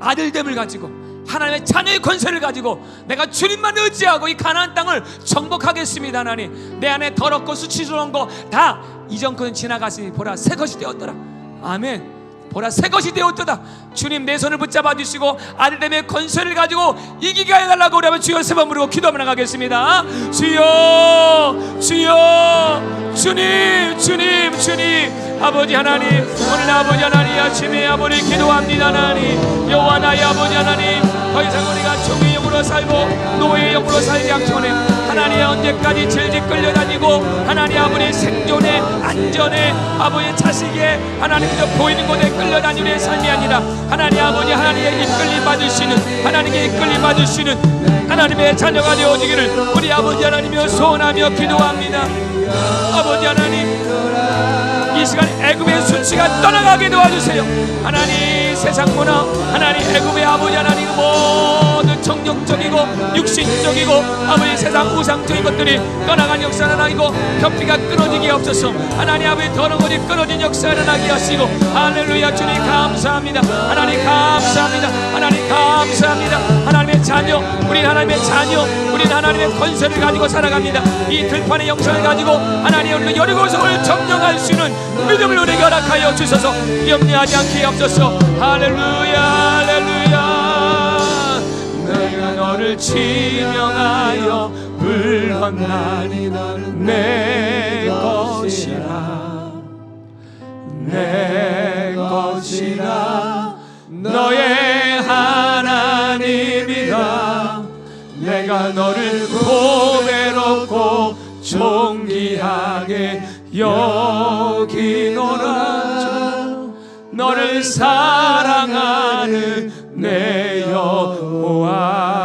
C: 아들됨을 가지고 하나님의 자녀의 권세를 가지고 내가 주님만 의지하고 이 가나안 땅을 정복하겠습니다. 하나님, 내 안에 더럽고 수치스러운 거 다 이전 것은 지나갔으니 보라 새 것이 되었더라. 아멘. 보라 새 것이 되었도다. 주님, 내 손을 붙잡아 주시고 아들됨의 권세를 가지고 이기게 해달라고 우리 한번 주여 세 번 부르고 기도하며 나가겠습니다. 주여, 주여, 주님, 주님, 주님. 아버지 하나님, 오늘 아버지 하나님 아침에 아버지 기도합니다. 하나님, 여호와 나의 아버지 하나님, 더 이상 우리가 종의 영으로 살고 노예의 영으로 살지 않거늘 하나님, 언제까지 질질 끌려다니고 하나님 아버지 생존에 안전에 아버지 자식의 하나님 그저 보이는 곳에 끌려다니는 삶이 아니라 하나님 아버지 하나님의 이끌림 받으시는 하나님의 이끌림 받으시는 하나님의 자녀가 되어지기를 우리 아버지 하나님이여 소원하며 기도합니다. 아버지 하나님, 이 시간 애굽의 수치가 떠나가게 도와주세요. 하나님, 세상 문화 하나님 애굽의 아버지 하나님 모든 정욕적이고 육신적이고 아버지 세상 우상적인 것들이 떠나간 역사가 나이고 겹피가 끊어지게 없어서 하나님 아버지 더러운 것이 끊어진 역사가 나게 하시고 할렐루야. 주님 감사합니다. 하나님 감사합니다. 하나님 감사합니다. 하나님의 자녀, 우리 하나님의 자녀, 우리 하나님의 권세를 가지고 살아갑니다. 이 들판의 영성을 가지고 하나님 우리 여리고성을 점령할 수 있는 믿음을 우리에게 허락하여 주셔서 염려하지 않게 없어서 할렐루야, 할렐루야. 내가 너를 지명하여 불렀나니 너는 내 것이라. 내 것이라 너의 하나님이라. 내가 너를 보배롭고 존귀하게 여기노라. 너를 사랑하는 내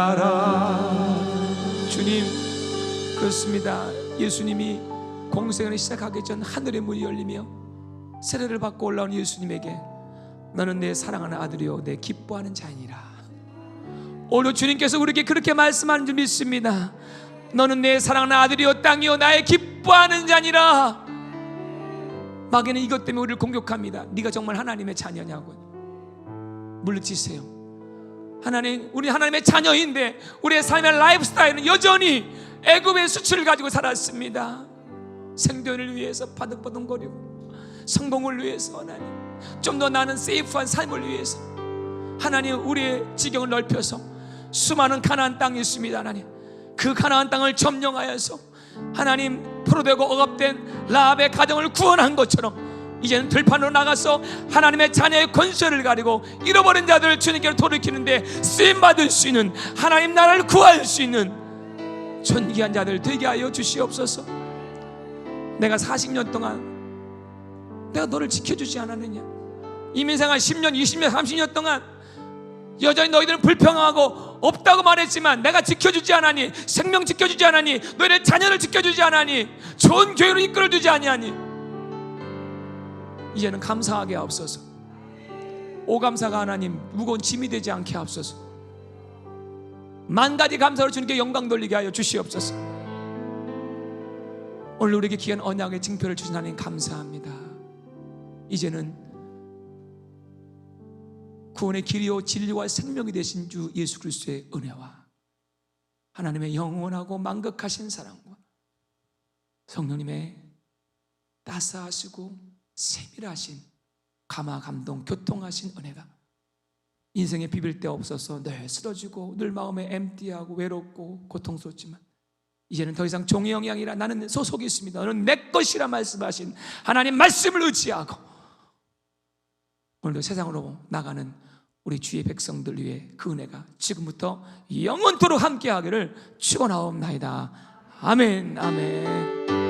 C: 여호와라. 주님, 그렇습니다. 예수님이 공생을 시작하기 전 하늘의 문이 열리며 세례를 받고 올라온 예수님에게 너는 내 사랑하는 아들이요 내 기뻐하는 자이니라. 오늘 주님께서 우리에게 그렇게 말씀하는 줄 믿습니다. 너는 내 사랑하는 아들이요 땅이요 나의 기뻐하는 자니라. 마귀는 이것 때문에 우리를 공격합니다. 네가 정말 하나님의 자녀냐고 물리치세요. 하나님, 우리 하나님의 자녀인데 우리의 삶의 라이프스타일은 여전히 애굽의 수치를 가지고 살았습니다. 생존을 위해서 바득바득거리고 성공을 위해서 하나님 좀 더 나는 세이프한 삶을 위해서 하나님 우리의 지경을 넓혀서 수많은 가나안 땅이 있습니다. 하나님 그 가나안 땅을 점령하여서 하나님 포로되고 억압된 라합의 가정을 구원한 것처럼 이제는 들판으로 나가서 하나님의 자녀의 권세를 가리고 잃어버린 자들을 주님께로 돌이키는데 쓰임받을 수 있는, 하나님 나라를 구할 수 있는 존귀한 자들 되게 하여 주시옵소서. 내가 40년 동안 내가 너를 지켜주지 않았느냐? 이민생활 10년, 20년, 30년 동안 여전히 너희들은 불평하고 없다고 말했지만 내가 지켜주지 않았니? 생명 지켜주지 않았니? 너희의 자녀를 지켜주지 않았니? 좋은 교회로 이끌어주지 아니하니? 이제는 감사하게 하옵소서. 오감사가 하나님 무거운 짐이 되지 않게 하옵소서. 만 가지 감사로 주님께 영광 돌리게 하여 주시옵소서. 오늘 우리에게 귀한 언약의 징표를 주신 하나님 감사합니다. 이제는 구원의 길이요 진리와 생명이 되신 주 예수 그리스도의 은혜와 하나님의 영원하고 만극하신 사랑과 성령님의 따스하시고 세밀하신 감화 감동 교통하신 은혜가 인생에 비빌 데 없어서 늘 쓰러지고 늘 마음에 엠티하고 외롭고 고통스럽지만 이제는 더 이상 종의 영이 아니라 나는 소속이 있습니다. 너는 내 것이라 말씀하신 하나님 말씀을 의지하고 오늘도 세상으로 나가는 우리 주의 백성들 위해 그 은혜가 지금부터 영원토록 함께하기를 축원하옵나이다. 아멘. 아멘.